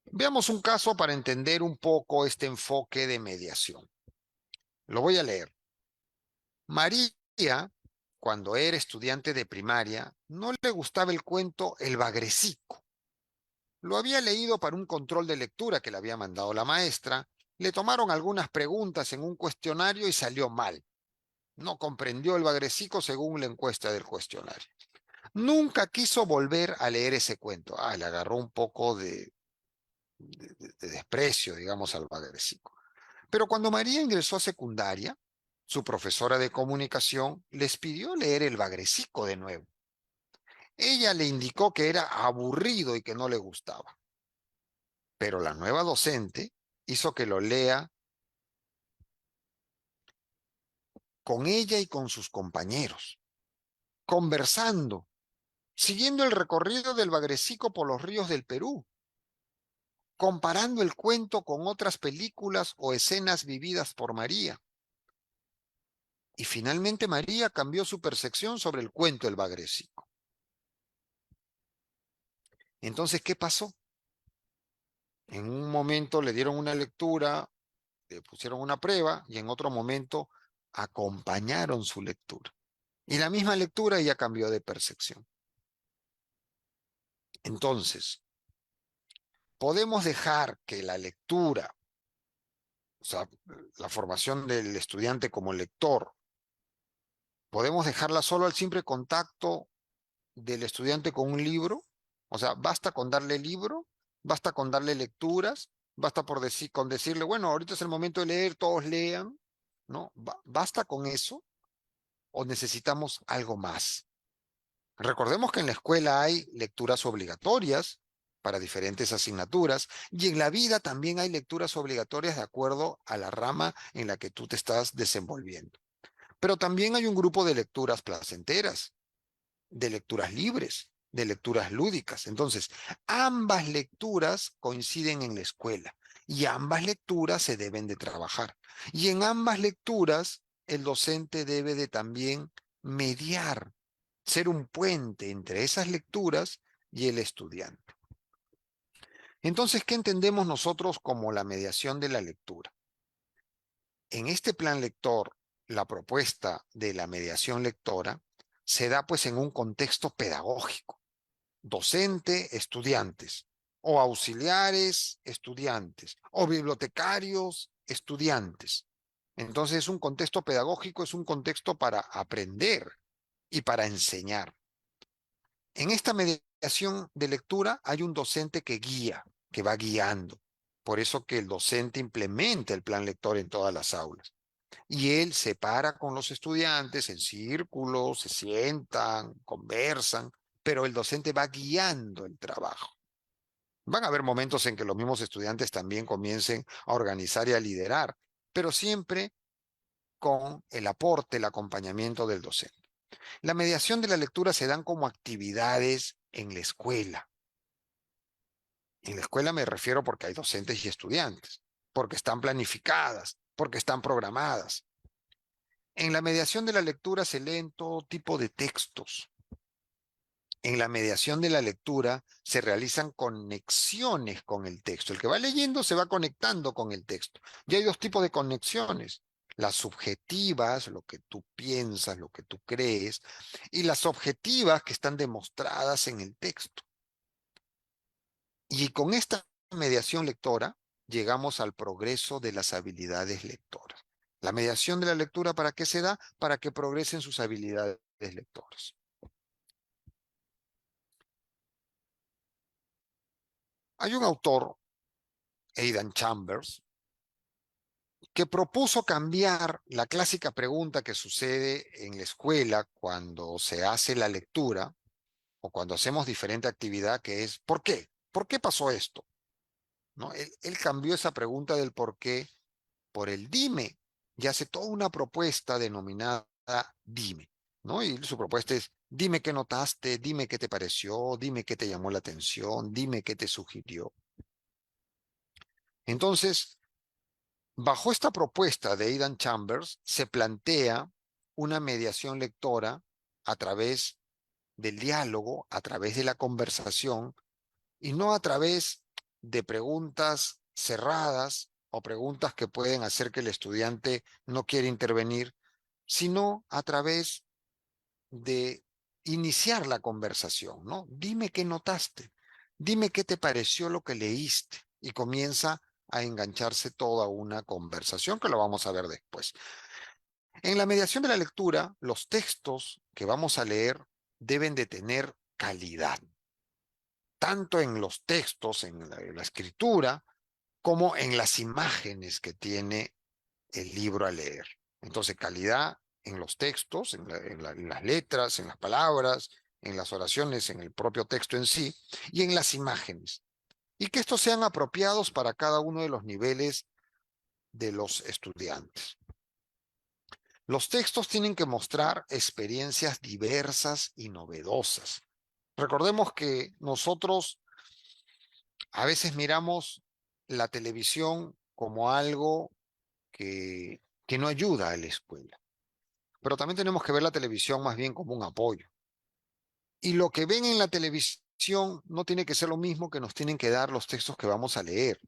Veamos un caso para entender un poco este enfoque de mediación. Lo voy a leer. María, cuando era estudiante de primaria, no le gustaba el cuento El Bagrecico. Lo había leído para un control de lectura que le había mandado la maestra. Le tomaron algunas preguntas en un cuestionario y salió mal. No comprendió el Bagrecico según la encuesta del cuestionario. Nunca quiso volver a leer ese cuento. Le agarró un poco de desprecio, digamos, al Bagrecico. Pero cuando María ingresó a secundaria, su profesora de comunicación les pidió leer el Bagrecico de nuevo. Ella le indicó que era aburrido y que no le gustaba. Pero la nueva docente hizo que lo lea con ella y con sus compañeros, conversando, siguiendo el recorrido del Bagrecico por los ríos del Perú, comparando el cuento con otras películas o escenas vividas por María. Y finalmente María cambió su percepción sobre el cuento del Bagrecico. Entonces, ¿qué pasó? En un momento le dieron una lectura, le pusieron una prueba y en otro momento acompañaron su lectura. Y la misma lectura ya cambió de percepción. Entonces, podemos dejar que la lectura, o sea, la formación del estudiante como lector, podemos dejarla solo al simple contacto del estudiante con un libro. O sea, basta con darle libro, basta con darle lecturas, basta con decirle, bueno, ahorita es el momento de leer, todos lean, ¿no? ¿Basta con eso o necesitamos algo más? Recordemos que en la escuela hay lecturas obligatorias para diferentes asignaturas y en la vida también hay lecturas obligatorias de acuerdo a la rama en la que tú te estás desenvolviendo. Pero también hay un grupo de lecturas placenteras, de lecturas libres, de lecturas lúdicas. Entonces, ambas lecturas coinciden en la escuela y ambas lecturas se deben de trabajar. Y en ambas lecturas, el docente debe de también mediar, ser un puente entre esas lecturas y el estudiante. Entonces, ¿qué entendemos nosotros como la mediación de la lectura? En este plan lector, la propuesta de la mediación lectora se da pues en un contexto pedagógico, docente, estudiantes, o auxiliares, estudiantes, o bibliotecarios, estudiantes. Entonces es un contexto pedagógico, es un contexto para aprender y para enseñar. En esta mediación de lectura hay un docente que guía, que va guiando. Por eso que el docente implementa el plan lector en todas las aulas. Y él se para con los estudiantes en círculos, se sientan, conversan, pero el docente va guiando el trabajo. Van a haber momentos en que los mismos estudiantes también comiencen a organizar y a liderar, pero siempre con el aporte, el acompañamiento del docente. La mediación de la lectura se dan como actividades en la escuela. En la escuela me refiero porque hay docentes y estudiantes, porque están planificadas, porque están programadas. En la mediación de la lectura se leen todo tipo de textos. En la mediación de la lectura se realizan conexiones con el texto. El que va leyendo se va conectando con el texto. Y hay dos tipos de conexiones. Las subjetivas, lo que tú piensas, lo que tú crees, y las objetivas que están demostradas en el texto. Y con esta mediación lectora llegamos al progreso de las habilidades lectoras. La mediación de la lectura, ¿para qué se da? Para que progresen sus habilidades lectoras. Hay un autor, Aidan Chambers, que propuso cambiar la clásica pregunta que sucede en la escuela cuando se hace la lectura o cuando hacemos diferente actividad, que es ¿por qué? ¿Por qué pasó esto? ¿No? Él cambió esa pregunta del por qué por el dime y hace toda una propuesta denominada dime, ¿no? Y su propuesta es dime qué notaste, dime qué te pareció, dime qué te llamó la atención, dime qué te sugirió. Entonces, bajo esta propuesta de Aidan Chambers, se plantea una mediación lectora a través del diálogo, a través de la conversación, y no a través de preguntas cerradas o preguntas que pueden hacer que el estudiante no quiera intervenir, sino a través de iniciar la conversación, ¿no? Dime qué notaste, dime qué te pareció lo que leíste, y comienza a engancharse toda una conversación que lo vamos a ver después. En la mediación de la lectura, los textos que vamos a leer deben de tener calidad, tanto en los textos, en la escritura, como en las imágenes que tiene el libro a leer. Entonces, calidad en los textos, en las letras, en las palabras, en las oraciones, en el propio texto en sí, y en las imágenes. Y que estos sean apropiados para cada uno de los niveles de los estudiantes. Los textos tienen que mostrar experiencias diversas y novedosas. Recordemos que nosotros a veces miramos la televisión como algo que no ayuda a la escuela, pero también tenemos que ver la televisión más bien como un apoyo. Y lo que ven en la televisión no tiene que ser lo mismo que nos tienen que dar los textos que vamos a leer.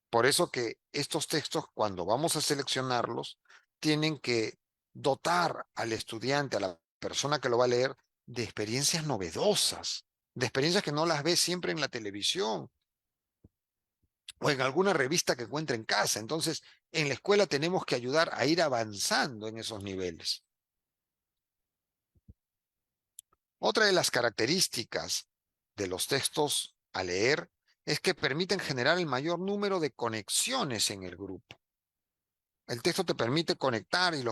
Por eso que estos textos, cuando vamos a seleccionarlos, tienen que dotar al estudiante, a la persona que lo va a leer, de experiencias novedosas, de experiencias que no las ve siempre en la televisión o en alguna revista que encuentre en casa. Entonces, en la escuela tenemos que ayudar a ir avanzando en esos niveles. Otra de las características de los textos a leer es que permiten generar el mayor número de conexiones en el grupo. El texto te permite conectar y el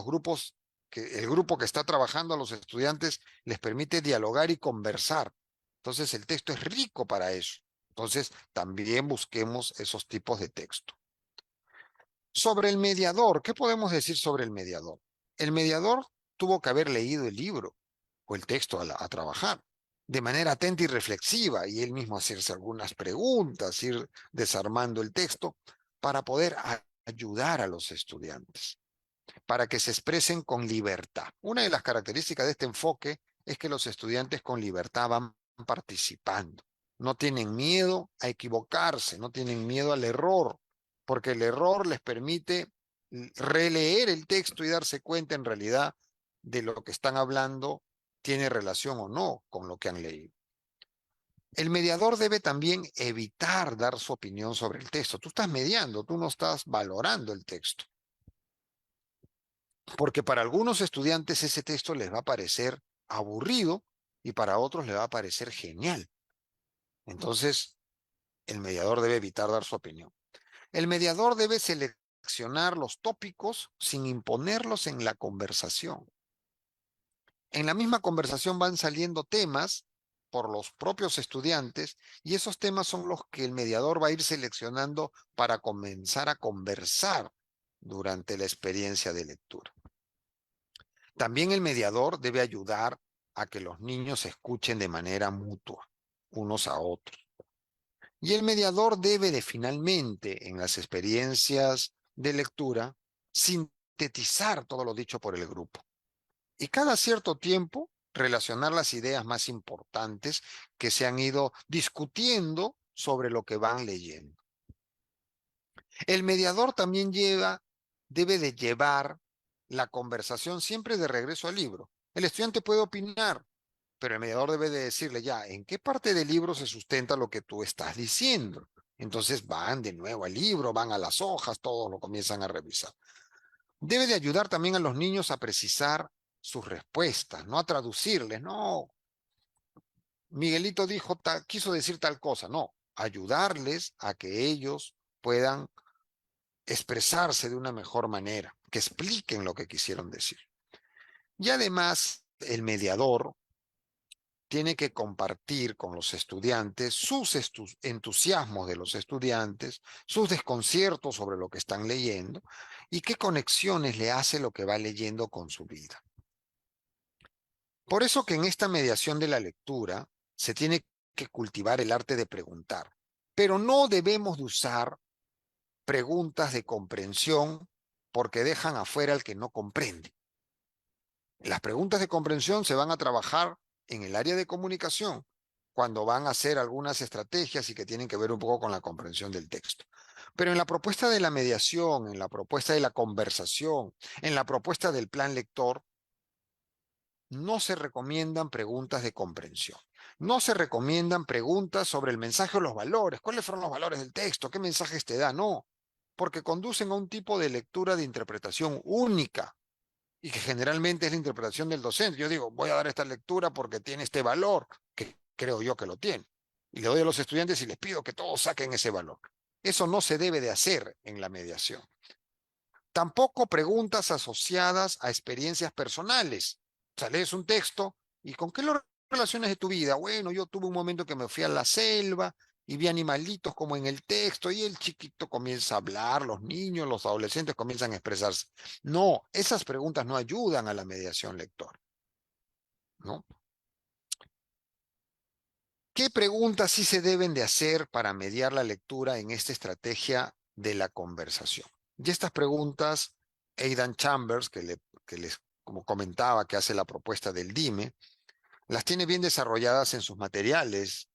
grupo que está trabajando a los estudiantes les permite dialogar y conversar. Entonces el texto es rico para eso. Entonces también busquemos esos tipos de texto. Sobre el mediador, ¿qué podemos decir sobre el mediador? El mediador tuvo que haber leído el libro o el texto a trabajar de manera atenta y reflexiva, y él mismo hacerse algunas preguntas, ir desarmando el texto para poder ayudar a los estudiantes, para que se expresen con libertad. Una de las características de este enfoque es que los estudiantes con libertad van participando. no tienen miedo a equivocarse, no tienen miedo al error, porque el error les permite releer el texto y darse cuenta en realidad de lo que están hablando tiene relación o no con lo que han leído. El mediador debe también evitar dar su opinión sobre el texto. Tú estás mediando, tú no estás valorando el texto. Porque para algunos estudiantes ese texto les va a parecer aburrido y para otros les va a parecer genial. Entonces, el mediador debe evitar dar su opinión. El mediador debe seleccionar los tópicos sin imponerlos en la conversación. En la misma conversación van saliendo temas por los propios estudiantes y esos temas son los que el mediador va a ir seleccionando para comenzar a conversar durante la experiencia de lectura. También el mediador debe ayudar a que los niños escuchen de manera mutua, unos a otros. Y el mediador debe de finalmente, en las experiencias de lectura, sintetizar todo lo dicho por el grupo. Y cada cierto tiempo relacionar las ideas más importantes que se han ido discutiendo sobre lo que van leyendo. El mediador también debe de llevar la conversación siempre de regreso al libro. El estudiante puede opinar, pero el mediador debe de decirle ya, ¿en qué parte del libro se sustenta lo que tú estás diciendo? Entonces van de nuevo al libro, van a las hojas, todos lo comienzan a revisar. Debe de ayudar también a los niños a precisar sus respuestas, no a traducirles, no, Miguelito quiso decir tal cosa, no, ayudarles a que ellos puedan expresarse de una mejor manera, que expliquen lo que quisieron decir. Y además, el mediador tiene que compartir con los estudiantes sus entusiasmos de los estudiantes, sus desconciertos sobre lo que están leyendo y qué conexiones le hace lo que va leyendo con su vida. Por eso que en esta mediación de la lectura se tiene que cultivar el arte de preguntar, pero no debemos de usar preguntas de comprensión porque dejan afuera al que no comprende. Las preguntas de comprensión se van a trabajar en el área de comunicación cuando van a hacer algunas estrategias y que tienen que ver un poco con la comprensión del texto. Pero en la propuesta de la mediación, en la propuesta de la conversación, en la propuesta del plan lector, no se recomiendan preguntas de comprensión. No se recomiendan preguntas sobre el mensaje o los valores. ¿Cuáles fueron los valores del texto? ¿Qué mensajes te da? No, porque conducen a un tipo de lectura de interpretación única y que generalmente es la interpretación del docente. Yo digo, voy a dar esta lectura porque tiene este valor, que creo yo que lo tiene. Y le doy a los estudiantes y les pido que todos saquen ese valor. Eso no se debe de hacer en la mediación. Tampoco preguntas asociadas a experiencias personales. O sea, lees un texto y ¿con qué lo relacionas de tu vida? Bueno, yo tuve un momento que me fui a la selva y vi animalitos como en el texto y el chiquito comienza a hablar, los niños, los adolescentes comienzan a expresarse. No, esas preguntas no ayudan a la mediación lectora, ¿no? ¿Qué preguntas sí se deben de hacer para mediar la lectura en esta estrategia de la conversación? Y estas preguntas, Aidan Chambers, que les como comentaba, que hace la propuesta del DIME, las tiene bien desarrolladas en sus materiales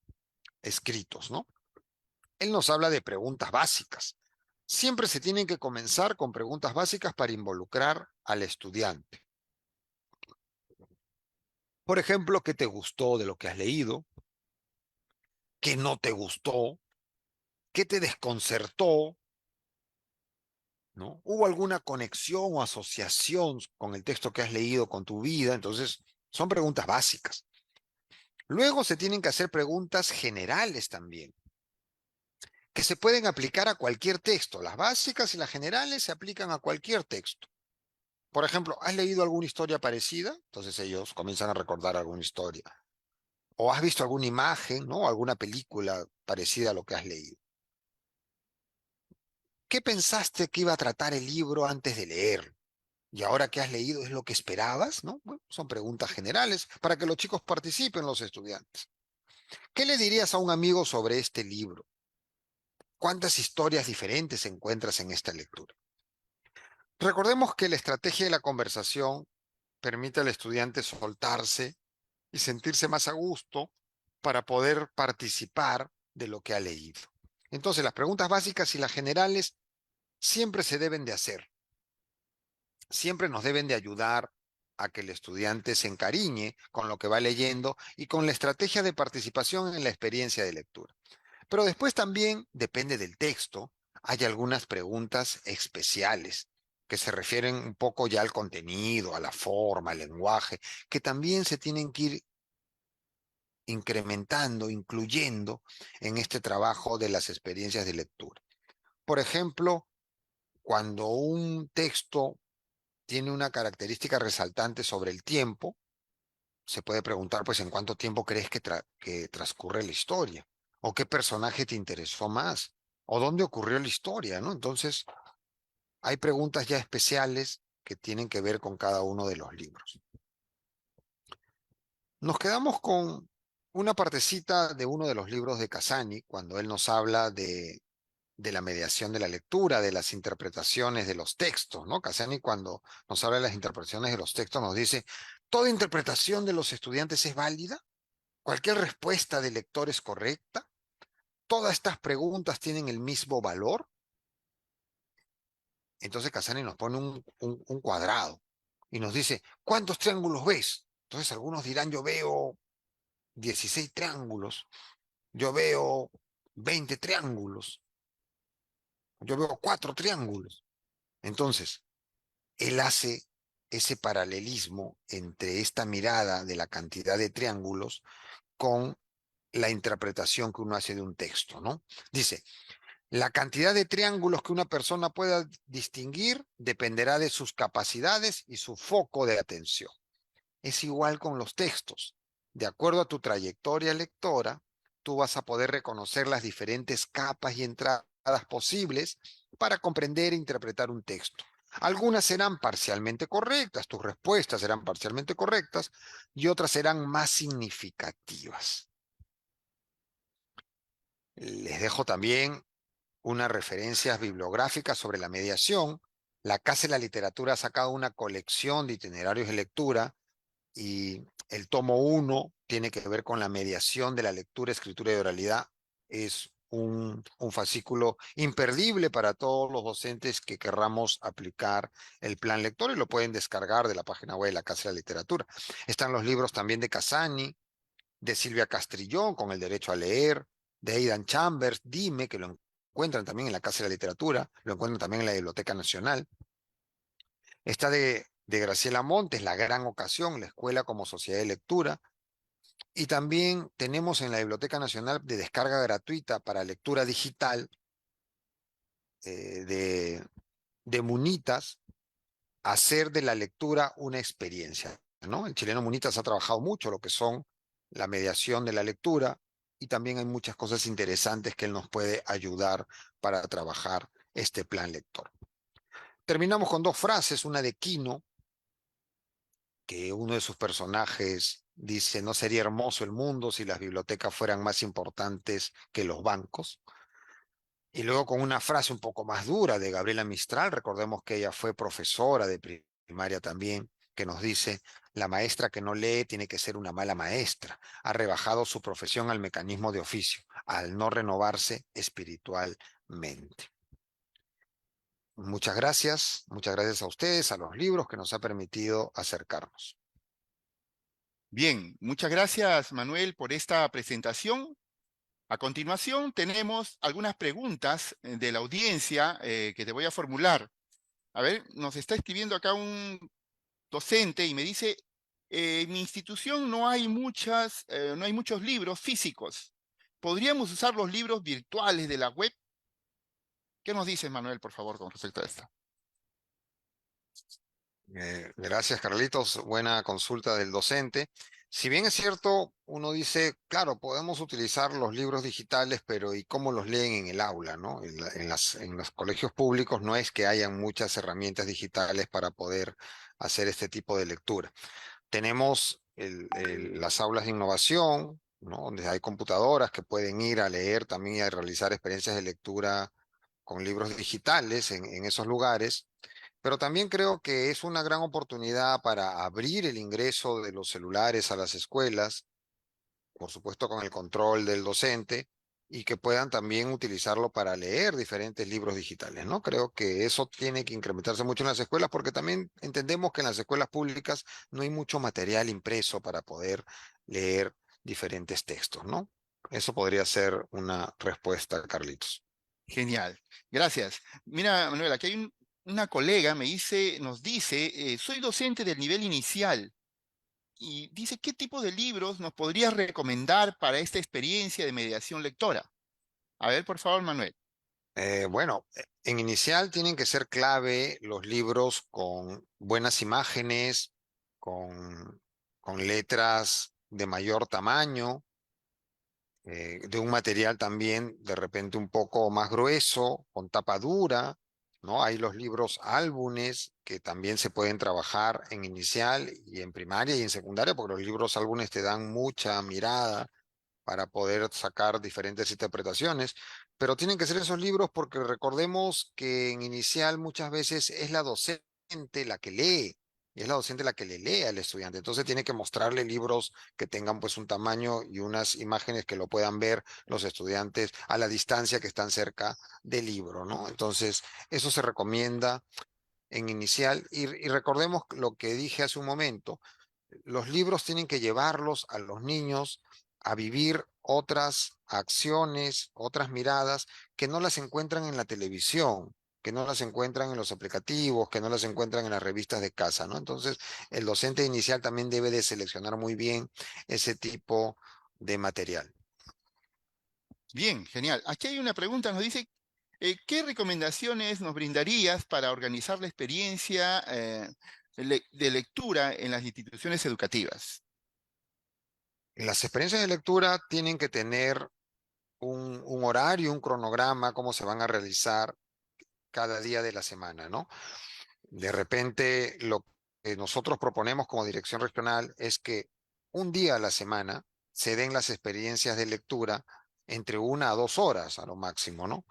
escritos, ¿no? Él nos habla de preguntas básicas. Siempre se tienen que comenzar con preguntas básicas para involucrar al estudiante. Por ejemplo, ¿qué te gustó de lo que has leído? ¿Qué no te gustó? ¿Qué te desconcertó? ¿No? ¿Hubo alguna conexión o asociación con el texto que has leído con tu vida? Entonces, son preguntas básicas. Luego se tienen que hacer preguntas generales también, que se pueden aplicar a cualquier texto. Las básicas y las generales se aplican a cualquier texto. Por ejemplo, ¿has leído alguna historia parecida? Entonces ellos comienzan a recordar alguna historia. ¿O has visto alguna imagen, ¿no? Alguna película parecida a lo que has leído? ¿Qué pensaste que iba a tratar el libro antes de leerlo? Y ahora que has leído, ¿es lo que esperabas? ¿No? Bueno, son preguntas generales para que los chicos participen, los estudiantes. ¿Qué le dirías a un amigo sobre este libro? ¿Cuántas historias diferentes encuentras en esta lectura? Recordemos que la estrategia de la conversación permite al estudiante soltarse y sentirse más a gusto para poder participar de lo que ha leído. Entonces, las preguntas básicas y las generales siempre se deben de hacer. Siempre nos deben de ayudar a que el estudiante se encariñe con lo que va leyendo y con la estrategia de participación en la experiencia de lectura. Pero después también depende del texto. Hay algunas preguntas especiales que se refieren un poco ya al contenido, a la forma, al lenguaje, que también se tienen que ir incrementando, incluyendo en este trabajo de las experiencias de lectura. Por ejemplo, cuando un texto tiene una característica resaltante sobre el tiempo, se puede preguntar, pues, ¿en cuánto tiempo crees que transcurre la historia? ¿O qué personaje te interesó más? ¿O dónde ocurrió la historia, no? Entonces, hay preguntas ya especiales que tienen que ver con cada uno de los libros. Nos quedamos con una partecita de uno de los libros de Casani, cuando él nos habla de la mediación de la lectura, de las interpretaciones de los textos, ¿no? Casani, cuando nos habla de las interpretaciones de los textos, nos dice, ¿toda interpretación de los estudiantes es válida? ¿Cualquier respuesta del lector es correcta? ¿Todas estas preguntas tienen el mismo valor? Entonces Casani nos pone un cuadrado y nos dice, ¿cuántos triángulos ves? Entonces algunos dirán, yo veo 16 triángulos, yo veo 20 triángulos, yo veo 4 triángulos. Entonces, él hace ese paralelismo entre esta mirada de la cantidad de triángulos con la interpretación que uno hace de un texto, ¿no? Dice, la cantidad de triángulos que una persona pueda distinguir dependerá de sus capacidades y su foco de atención. Es igual con los textos. De acuerdo a tu trayectoria lectora, tú vas a poder reconocer las diferentes capas y entradas posibles para comprender e interpretar un texto. Algunas serán parcialmente correctas, tus respuestas serán parcialmente correctas y otras serán más significativas. Les dejo también unas referencias bibliográficas sobre la mediación. La Casa de la Literatura ha sacado una colección de itinerarios de lectura y el tomo 1 tiene que ver con la mediación de la lectura, escritura y oralidad. Es un fascículo imperdible para todos los docentes que querramos aplicar el plan lector y lo pueden descargar de la página web de la Casa de la Literatura. Están los libros también de Casani, de Silvia Castrillón, con el derecho a leer, de Aidan Chambers, Dime, que lo encuentran también en la Casa de la Literatura, lo encuentran también en la Biblioteca Nacional. Está de Graciela Montes, La Gran Ocasión, la escuela como sociedad de lectura. Y también tenemos en la Biblioteca Nacional de descarga gratuita para lectura digital de Munitas, hacer de la lectura una experiencia, ¿no? El chileno Munitas ha trabajado mucho lo que son la mediación de la lectura y también hay muchas cosas interesantes que él nos puede ayudar para trabajar este plan lector. Terminamos con dos frases, una de Quino, que uno de sus personajes dice, no sería hermoso el mundo si las bibliotecas fueran más importantes que los bancos. Y luego con una frase un poco más dura de Gabriela Mistral, recordemos que ella fue profesora de primaria también, que nos dice, la maestra que no lee tiene que ser una mala maestra, ha rebajado su profesión al mecanismo de oficio, al no renovarse espiritualmente. Muchas gracias a ustedes, a los libros que nos ha permitido acercarnos. Bien, muchas gracias, Manuel, por esta presentación. A continuación, tenemos algunas preguntas de la audiencia que te voy a formular. A ver, nos está escribiendo acá un docente y me dice, en mi institución no hay muchos libros físicos. ¿Podríamos usar los libros virtuales de la web? ¿Qué nos dices, Manuel, por favor, con respecto a esto? Gracias, Carlitos. Buena consulta del docente. Si bien es cierto, uno dice, claro, podemos utilizar los libros digitales, pero ¿y cómo los leen en el aula, no? En los colegios públicos no es que hayan muchas herramientas digitales para poder hacer este tipo de lectura. Tenemos las aulas de innovación, ¿no? Donde hay computadoras que pueden ir a leer también y a realizar experiencias de lectura con libros digitales en esos lugares. Pero también creo que es una gran oportunidad para abrir el ingreso de los celulares a las escuelas por supuesto con el control del docente, y que puedan también utilizarlo para leer diferentes libros digitales, ¿no? Creo que eso tiene que incrementarse mucho en las escuelas porque también entendemos que en las escuelas públicas no hay mucho material impreso para poder leer diferentes textos, ¿no? Eso podría ser una respuesta, Carlitos. Genial, gracias. Mira, Manuel, aquí hay una colega, nos dice, soy docente del nivel inicial y dice, ¿qué tipo de libros nos podrías recomendar para esta experiencia de mediación lectora? A ver, por favor, Manuel. Bueno, en inicial tienen que ser clave los libros con buenas imágenes, con, con letras de mayor tamaño, de un material también de repente un poco más grueso, con tapa dura, ¿no? Hay los libros álbumes que también se pueden trabajar en inicial y en primaria y en secundaria, porque los libros álbumes te dan mucha mirada para poder sacar diferentes interpretaciones, pero tienen que ser esos libros porque recordemos que en inicial muchas veces es la docente la que lee. Y es la docente la que le lee al estudiante. Entonces tiene que mostrarle libros que tengan pues un tamaño y unas imágenes que lo puedan ver los estudiantes a la distancia que están cerca del libro, ¿no? Entonces eso se recomienda en inicial. Y recordemos lo que dije hace un momento, los libros tienen que llevarlos a los niños a vivir otras acciones, otras miradas que no las encuentran en la televisión, que no las encuentran en los aplicativos, que no las encuentran en las revistas de casa, ¿no? Entonces, el docente inicial también debe de seleccionar muy bien ese tipo de material. Bien, genial. Aquí hay una pregunta, nos dice, ¿qué recomendaciones nos brindarías para organizar la experiencia de lectura en las instituciones educativas? Las experiencias de lectura tienen que tener un horario, un cronograma, cómo se van a realizar cada día de la semana, ¿no? De repente, lo que nosotros proponemos como dirección regional es que un día a la semana se den las experiencias de lectura entre 1 a 2 horas a lo máximo, ¿no?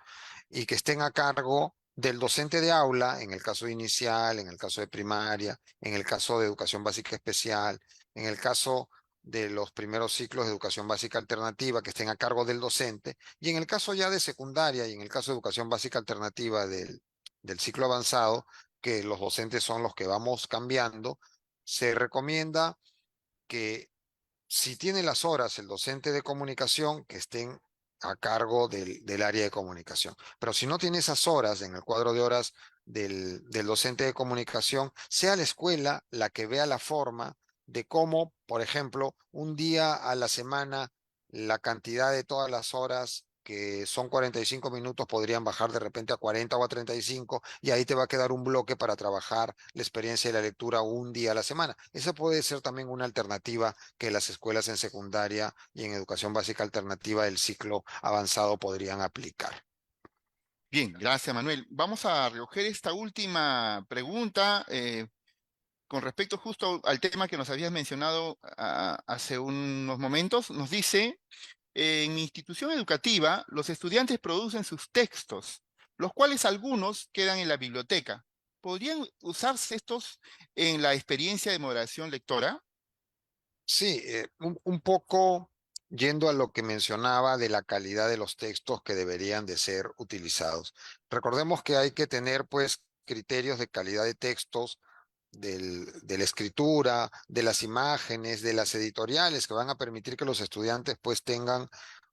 Y que estén a cargo del docente de aula, en el caso de inicial, en el caso de primaria, en el caso de educación básica especial, en el caso de los primeros ciclos de educación básica alternativa, que estén a cargo del docente, y en el caso ya de secundaria y en el caso de educación básica alternativa del ciclo avanzado, que los docentes son los que vamos cambiando, se recomienda que si tiene las horas el docente de comunicación, que estén a cargo del área de comunicación. Pero si no tiene esas horas en el cuadro de horas del docente de comunicación, sea la escuela la que vea la forma de cómo, por ejemplo, un día a la semana, la cantidad de todas las horas que son 45 minutos podrían bajar de repente a 40 o a 35 y ahí te va a quedar un bloque para trabajar la experiencia de la lectura un día a la semana. Esa puede ser también una alternativa que las escuelas en secundaria y en educación básica alternativa del ciclo avanzado podrían aplicar. Bien, gracias, Manuel. Vamos a recoger esta última pregunta con respecto justo al tema que nos habías mencionado hace unos momentos. Nos dice, en mi institución educativa, los estudiantes producen sus textos, los cuales algunos quedan en la biblioteca. ¿Podrían usarse estos en la experiencia de moderación lectora? Sí, un poco yendo a lo que mencionaba de la calidad de los textos que deberían de ser utilizados. Recordemos que hay que tener pues criterios de calidad de textos de la escritura, de las imágenes, de las editoriales que van a permitir que los estudiantes pues tengan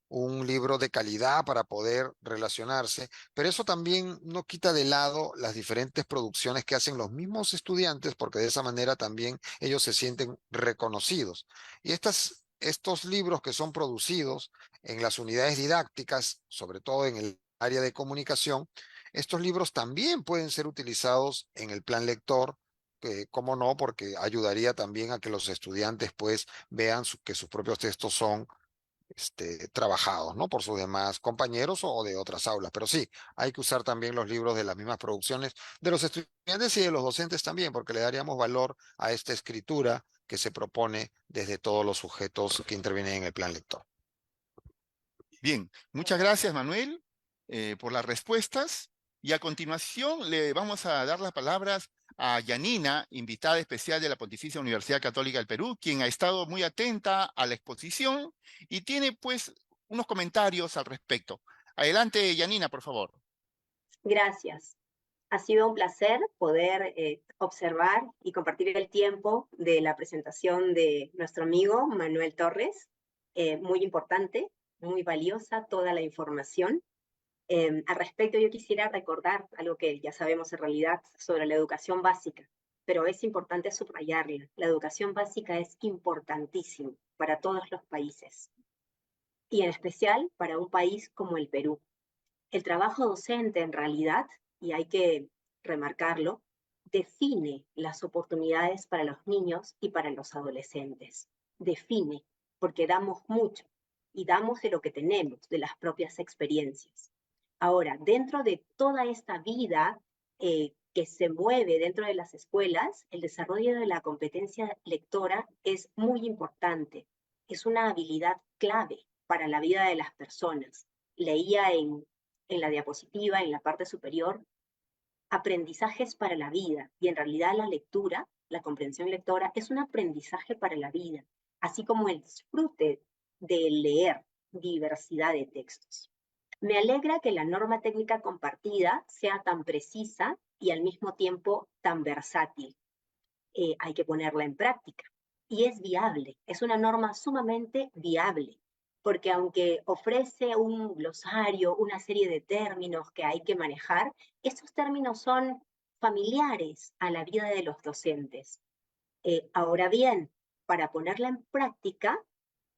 un libro de calidad para poder relacionarse, pero eso también no quita de lado las diferentes producciones que hacen los mismos estudiantes, porque de esa manera también ellos se sienten reconocidos. Y estos libros que son producidos en las unidades didácticas, sobre todo en el área de comunicación, estos libros también pueden ser utilizados en el plan lector. Cómo no, porque ayudaría también a que los estudiantes pues vean que sus propios textos son trabajados, ¿no? Por sus demás compañeros o de otras aulas. Pero sí, hay que usar también los libros de las mismas producciones de los estudiantes y de los docentes también, porque le daríamos valor a esta escritura que se propone desde todos los sujetos que intervienen en el plan lector. Bien, muchas gracias, Manuel, por las respuestas. Y a continuación le vamos a dar las palabras a Yanina, invitada especial de la Pontificia Universidad Católica del Perú, quien ha estado muy atenta a la exposición y tiene pues unos comentarios al respecto. Adelante, Yanina, por favor. Gracias. Ha sido un placer poder observar y compartir el tiempo de la presentación de nuestro amigo Manuel Torres. Muy importante, muy valiosa toda la información. Al respecto, yo quisiera recordar algo que ya sabemos en realidad sobre la educación básica, pero es importante subrayarla. La educación básica es importantísima para todos los países, y en especial para un país como el Perú. El trabajo docente en realidad, y hay que remarcarlo, define las oportunidades para los niños y para los adolescentes. Define, porque damos mucho y damos de lo que tenemos, de las propias experiencias. Ahora, dentro de toda esta vida que se mueve dentro de las escuelas, el desarrollo de la competencia lectora es muy importante. Es una habilidad clave para la vida de las personas. Leía en la diapositiva, en la parte superior, aprendizajes para la vida. Y en realidad la lectura, la comprensión lectora, es un aprendizaje para la vida, así como el disfrute de leer diversidad de textos. Me alegra que la norma técnica compartida sea tan precisa y al mismo tiempo tan versátil. Hay que ponerla en práctica. Y es viable, es una norma sumamente viable, porque aunque ofrece un glosario, una serie de términos que hay que manejar, estos términos son familiares a la vida de los docentes. Ahora bien, para ponerla en práctica,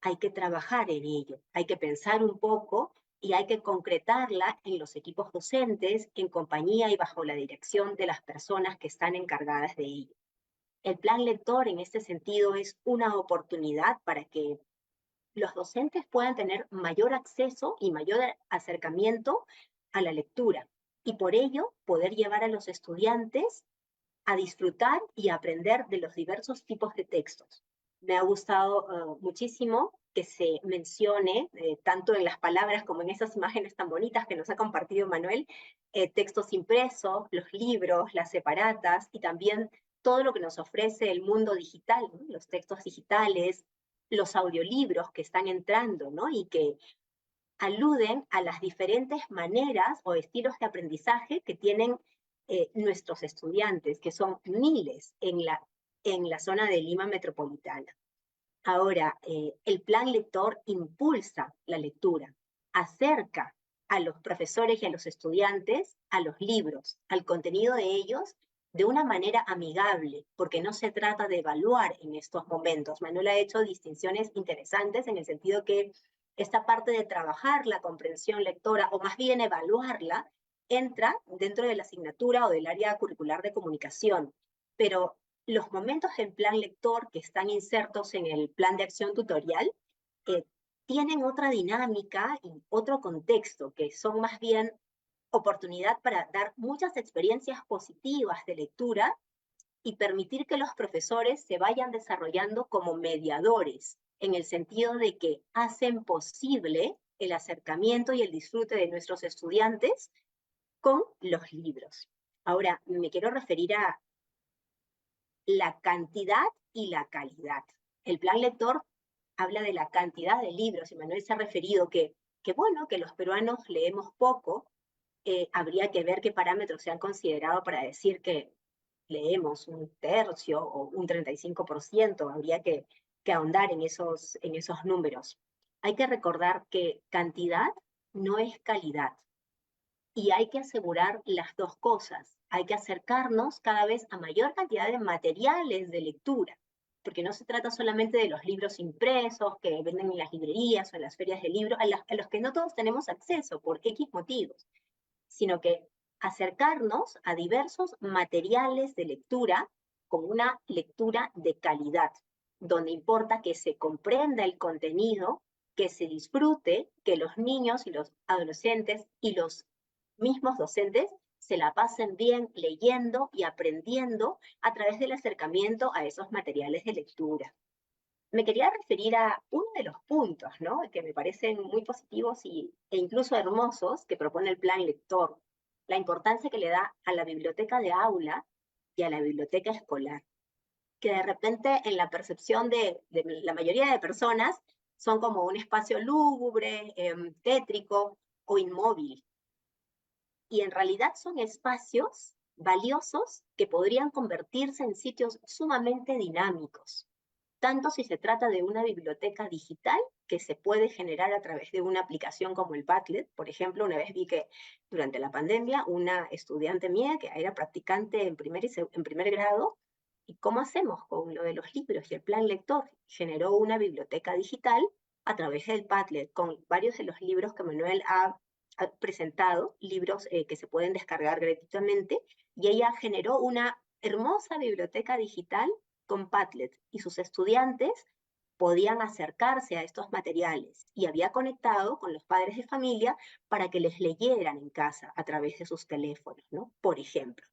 hay que trabajar en ello, hay que pensar un poco y hay que concretarla en los equipos docentes, en compañía y bajo la dirección de las personas que están encargadas de ello. El plan lector en este sentido es una oportunidad para que los docentes puedan tener mayor acceso y mayor acercamiento a la lectura y por ello poder llevar a los estudiantes a disfrutar y a aprender de los diversos tipos de textos. Me ha gustado muchísimo que se mencione, tanto en las palabras como en esas imágenes tan bonitas que nos ha compartido Manuel, textos impresos, los libros, las separatas y también todo lo que nos ofrece el mundo digital, ¿no? Los textos digitales, los audiolibros que están entrando, ¿no? Y que aluden a las diferentes maneras o estilos de aprendizaje que tienen nuestros estudiantes, que son miles en la zona de Lima metropolitana. Ahora, el plan lector impulsa la lectura, acerca a los profesores y a los estudiantes a los libros, al contenido de ellos, de una manera amigable, porque no se trata de evaluar en estos momentos. Manuel ha hecho distinciones interesantes en el sentido que esta parte de trabajar la comprensión lectora, o más bien evaluarla, entra dentro de la asignatura o del área curricular de comunicación, pero los momentos del plan lector que están insertos en el plan de acción tutorial tienen otra dinámica y otro contexto, que son más bien oportunidad para dar muchas experiencias positivas de lectura y permitir que los profesores se vayan desarrollando como mediadores, en el sentido de que hacen posible el acercamiento y el disfrute de nuestros estudiantes con los libros. Ahora, me quiero referir a la cantidad y la calidad. El plan lector habla de la cantidad de libros, y Manuel se ha referido que bueno, que los peruanos leemos poco, habría que ver qué parámetros se han considerado para decir que leemos un tercio o un 35%, habría que ahondar en esos números. Hay que recordar que cantidad no es calidad, y hay que asegurar las dos cosas. Hay que acercarnos cada vez a mayor cantidad de materiales de lectura, porque no se trata solamente de los libros impresos que venden en las librerías o en las ferias de libros, a los que no todos tenemos acceso por X motivos, sino que acercarnos a diversos materiales de lectura con una lectura de calidad, donde importa que se comprenda el contenido, que se disfrute, que los niños y los adolescentes y los mismos docentes se la pasen bien leyendo y aprendiendo a través del acercamiento a esos materiales de lectura. Me quería referir a uno de los puntos, ¿no?, que me parecen muy positivos e incluso hermosos que propone el plan lector, la importancia que le da a la biblioteca de aula y a la biblioteca escolar, que de repente en la percepción de la mayoría de personas son como un espacio lúgubre, tétrico o inmóvil. Y en realidad son espacios valiosos que podrían convertirse en sitios sumamente dinámicos, tanto si se trata de una biblioteca digital que se puede generar a través de una aplicación como el Padlet. Por ejemplo, una vez vi que durante la pandemia una estudiante mía que era practicante en primer grado, ¿y cómo hacemos con lo de los libros y el plan lector? Generó una biblioteca digital a través del Padlet con varios de los libros que Manuel ha presentado, libros que se pueden descargar gratuitamente, y ella generó una hermosa biblioteca digital con Padlet, y sus estudiantes podían acercarse a estos materiales y había conectado con los padres de familia para que les leyeran en casa a través de sus teléfonos, ¿no? Por ejemplo.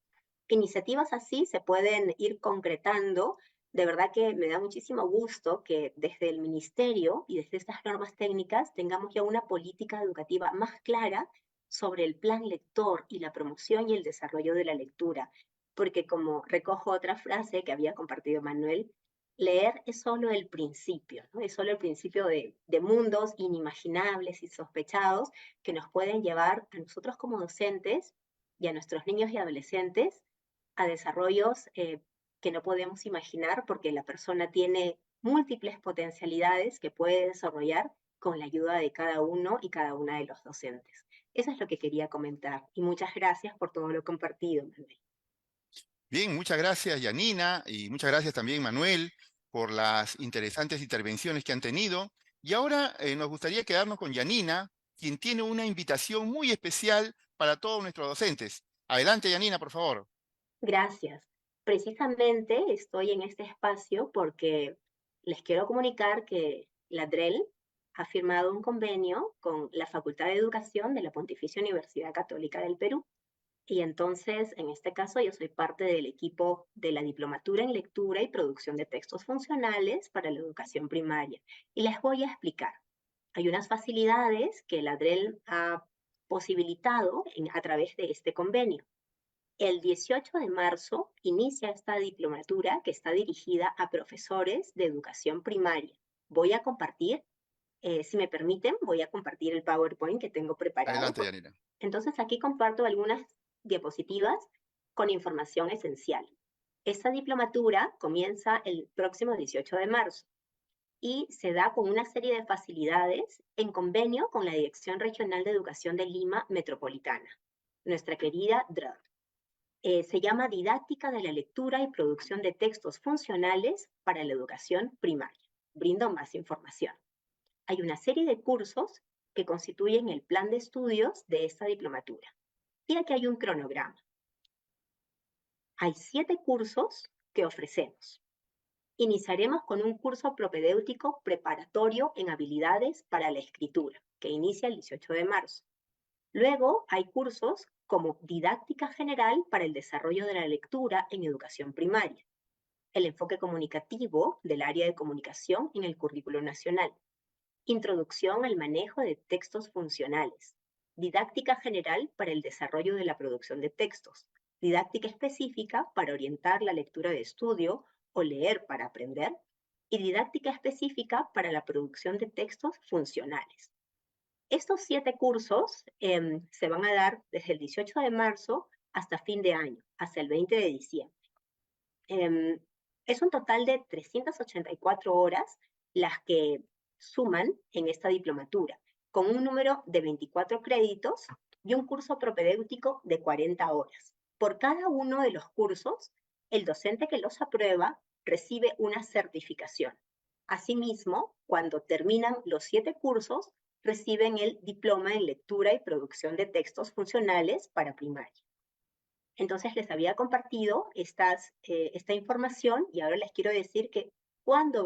Iniciativas así se pueden ir concretando. De verdad que me da muchísimo gusto que desde el ministerio y desde estas normas técnicas tengamos ya una política educativa más clara sobre el plan lector y la promoción y el desarrollo de la lectura. Porque como recojo otra frase que había compartido Manuel, leer es solo el principio, ¿no? Es solo el principio de mundos inimaginables y sospechados que nos pueden llevar a nosotros como docentes y a nuestros niños y adolescentes a desarrollos que no podemos imaginar porque la persona tiene múltiples potencialidades que puede desarrollar con la ayuda de cada uno y cada una de los docentes. Eso es lo que quería comentar y muchas gracias por todo lo compartido, Manuel. Bien, muchas gracias, Yanina, y muchas gracias también, Manuel, por las interesantes intervenciones que han tenido. Y ahora nos gustaría quedarnos con Yanina, quien tiene una invitación muy especial para todos nuestros docentes. Adelante, Yanina, por favor. Gracias. Precisamente estoy en este espacio porque les quiero comunicar que la DREL ha firmado un convenio con la Facultad de Educación de la Pontificia Universidad Católica del Perú. Y entonces, en este caso, yo soy parte del equipo de la Diplomatura en Lectura y Producción de Textos Funcionales para la Educación Primaria. Y les voy a explicar. Hay unas facilidades que la DREL ha posibilitado a través de este convenio. El 18 de marzo inicia esta diplomatura que está dirigida a profesores de educación primaria. Voy a compartir, si me permiten, voy a compartir el PowerPoint que tengo preparado. Adelante, Yanina. Entonces aquí comparto algunas diapositivas con información esencial. Esta diplomatura comienza el próximo 18 de marzo y se da con una serie de facilidades en convenio con la Dirección Regional de Educación de Lima Metropolitana, nuestra querida DREL. Se llama Didáctica de la Lectura y Producción de Textos Funcionales para la Educación Primaria. Brindo más información. Hay una serie de cursos que constituyen el plan de estudios de esta diplomatura. Y aquí hay un cronograma. Hay 7 cursos que ofrecemos. Iniciaremos con un curso propedéutico preparatorio en habilidades para la escritura, que inicia el 18 de marzo. Luego hay cursos como Didáctica General para el Desarrollo de la Lectura en Educación Primaria, el enfoque comunicativo del área de comunicación en el currículo nacional, Introducción al manejo de textos funcionales, Didáctica General para el Desarrollo de la Producción de Textos, Didáctica Específica para orientar la lectura de estudio o leer para aprender, y Didáctica Específica para la producción de textos funcionales. Estos 7 cursos se van a dar desde el 18 de marzo hasta fin de año, hasta el 20 de diciembre. Es un total de 384 horas las que suman en esta diplomatura, con un número de 24 créditos y un curso propedéutico de 40 horas. Por cada uno de los cursos, el docente que los aprueba recibe una certificación. Asimismo, cuando terminan los 7 cursos, reciben el diploma en lectura y producción de textos funcionales para primaria. Entonces les había compartido esta información y ahora les quiero decir que cuándo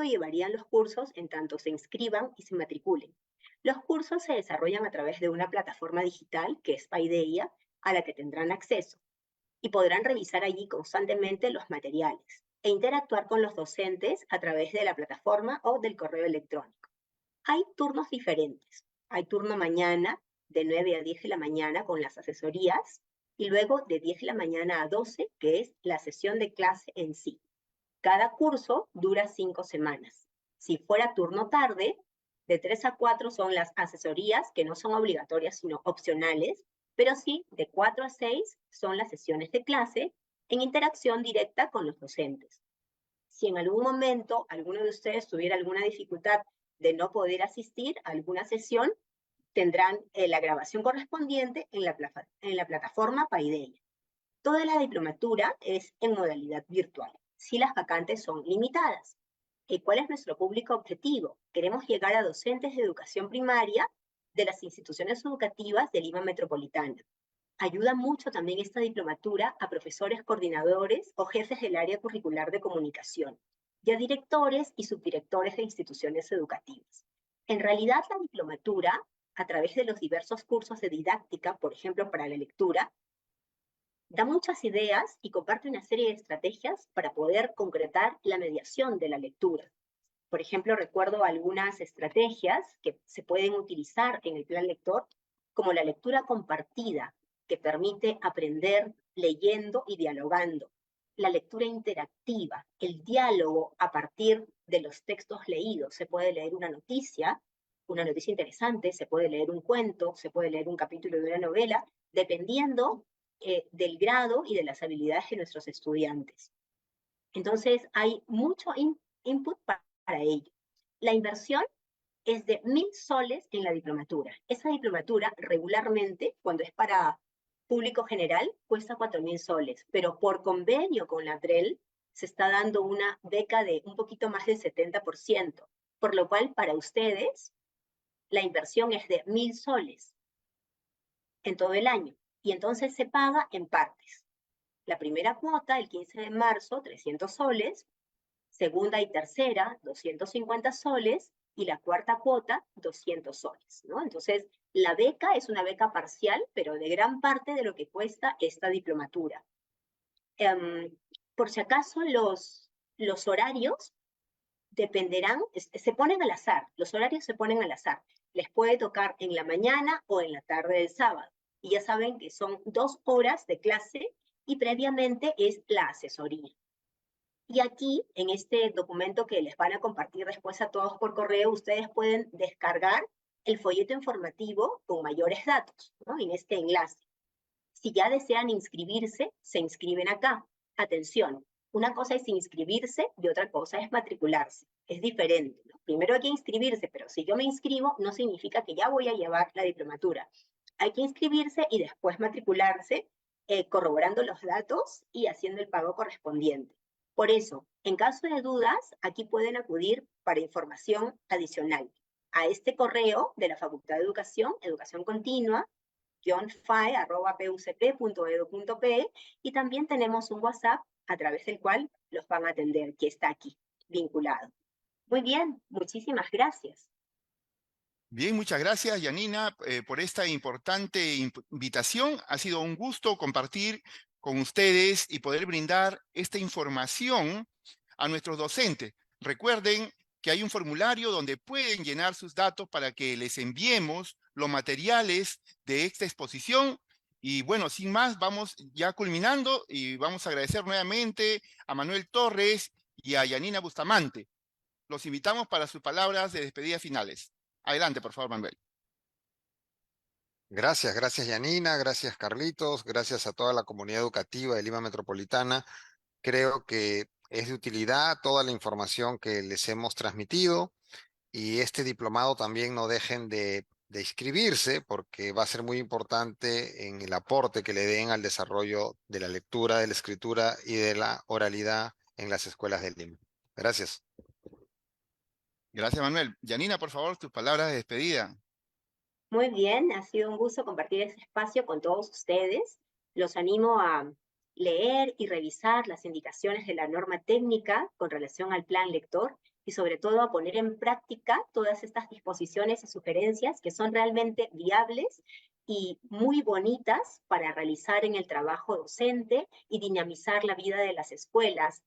llevarían los cursos en tanto se inscriban y se matriculen. Los cursos se desarrollan a través de una plataforma digital que es Paideia, a la que tendrán acceso y podrán revisar allí constantemente los materiales e interactuar con los docentes a través de la plataforma o del correo electrónico. Hay turnos diferentes. Hay turno mañana de 9 a 10 de la mañana con las asesorías y luego de 10 de la mañana a 12, que es la sesión de clase en sí. Cada curso dura 5 semanas. Si fuera turno tarde, de 3 a 4 son las asesorías, que no son obligatorias, sino opcionales, pero sí, de 4 a 6 son las sesiones de clase en interacción directa con los docentes. Si en algún momento alguno de ustedes tuviera alguna dificultad de no poder asistir a alguna sesión, tendrán la grabación correspondiente en la plataforma Paideia. Toda la diplomatura es en modalidad virtual, si las vacantes son limitadas. ¿Cuál es nuestro público objetivo? Queremos llegar a docentes de educación primaria de las instituciones educativas de Lima Metropolitana. Ayuda mucho también esta diplomatura a profesores coordinadores o jefes del área curricular de comunicación, y a directores y subdirectores de instituciones educativas. En realidad, la diplomatura, a través de los diversos cursos de didáctica, por ejemplo, para la lectura, da muchas ideas y comparte una serie de estrategias para poder concretar la mediación de la lectura. Por ejemplo, recuerdo algunas estrategias que se pueden utilizar en el plan lector, como la lectura compartida, que permite aprender leyendo y dialogando. La lectura interactiva, el diálogo a partir de los textos leídos. Se puede leer una noticia interesante, se puede leer un cuento, se puede leer un capítulo de una novela, dependiendo del grado y de las habilidades de nuestros estudiantes. Entonces, hay mucho input para ello. La inversión es de 1.000 soles en la diplomatura. Esa diplomatura regularmente, cuando es para público general, cuesta 4.000 soles, pero por convenio con la DREL se está dando una beca de un poquito más del 70%, por lo cual para ustedes la inversión es de 1.000 soles en todo el año, y entonces se paga en partes. La primera cuota, el 15 de marzo, 300 soles, segunda y tercera, 250 soles, y la cuarta cuota, 200 soles, ¿no? Entonces, la beca es una beca parcial, pero de gran parte de lo que cuesta esta diplomatura. Por si acaso, los horarios dependerán, se ponen al azar, los horarios se ponen al azar. Les puede tocar en la mañana o en la tarde del sábado. Y ya saben que son 2 horas de clase y previamente es la asesoría. Y aquí, en este documento que les van a compartir después a todos por correo, ustedes pueden descargar el folleto informativo con mayores datos, ¿no? En este enlace. Si ya desean inscribirse, se inscriben acá. Atención, una cosa es inscribirse y otra cosa es matricularse. Es diferente, ¿no? Primero hay que inscribirse, pero si yo me inscribo, no significa que ya voy a llevar la diplomatura. Hay que inscribirse y después matricularse, corroborando los datos y haciendo el pago correspondiente. Por eso, en caso de dudas, aquí pueden acudir para información adicional a este correo de la Facultad de Educación, Educación Continua, @pucp.edu.pe, y también tenemos un WhatsApp a través del cual los van a atender, que está aquí, vinculado. Muy bien, muchísimas gracias. Bien, muchas gracias, Yanina, por esta importante invitación. Ha sido un gusto compartir con ustedes y poder brindar esta información a nuestros docentes. Recuerden que hay un formulario donde pueden llenar sus datos para que les enviemos los materiales de esta exposición. Y bueno, sin más, vamos ya culminando y vamos a agradecer nuevamente a Manuel Torres y a Yanina Bustamante. Los invitamos para sus palabras de despedida finales. Adelante, por favor, Manuel. Gracias Yanina, gracias Carlitos, gracias a toda la comunidad educativa de Lima Metropolitana. Creo que es de utilidad toda la información que les hemos transmitido, y este diplomado también no dejen de inscribirse, porque va a ser muy importante en el aporte que le den al desarrollo de la lectura, de la escritura y de la oralidad en las escuelas de Lima. Gracias. Gracias, Manuel. Yanina, por favor, tus palabras de despedida. Muy bien, ha sido un gusto compartir este espacio con todos ustedes. Los animo a leer y revisar las indicaciones de la norma técnica con relación al plan lector, y sobre todo a poner en práctica todas estas disposiciones y sugerencias que son realmente viables y muy bonitas para realizar en el trabajo docente y dinamizar la vida de las escuelas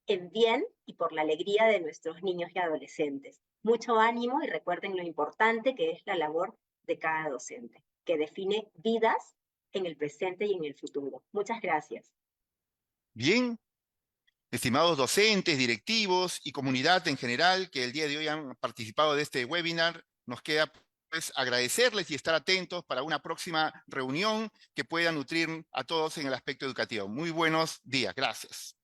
en bien y por la alegría de nuestros niños y adolescentes. Mucho ánimo, y recuerden lo importante que es la labor de cada docente, que define vidas en el presente y en el futuro. Muchas gracias. Bien, estimados docentes, directivos y comunidad en general que el día de hoy han participado de este webinar, nos queda pues agradecerles y estar atentos para una próxima reunión que pueda nutrir a todos en el aspecto educativo. Muy buenos días, gracias.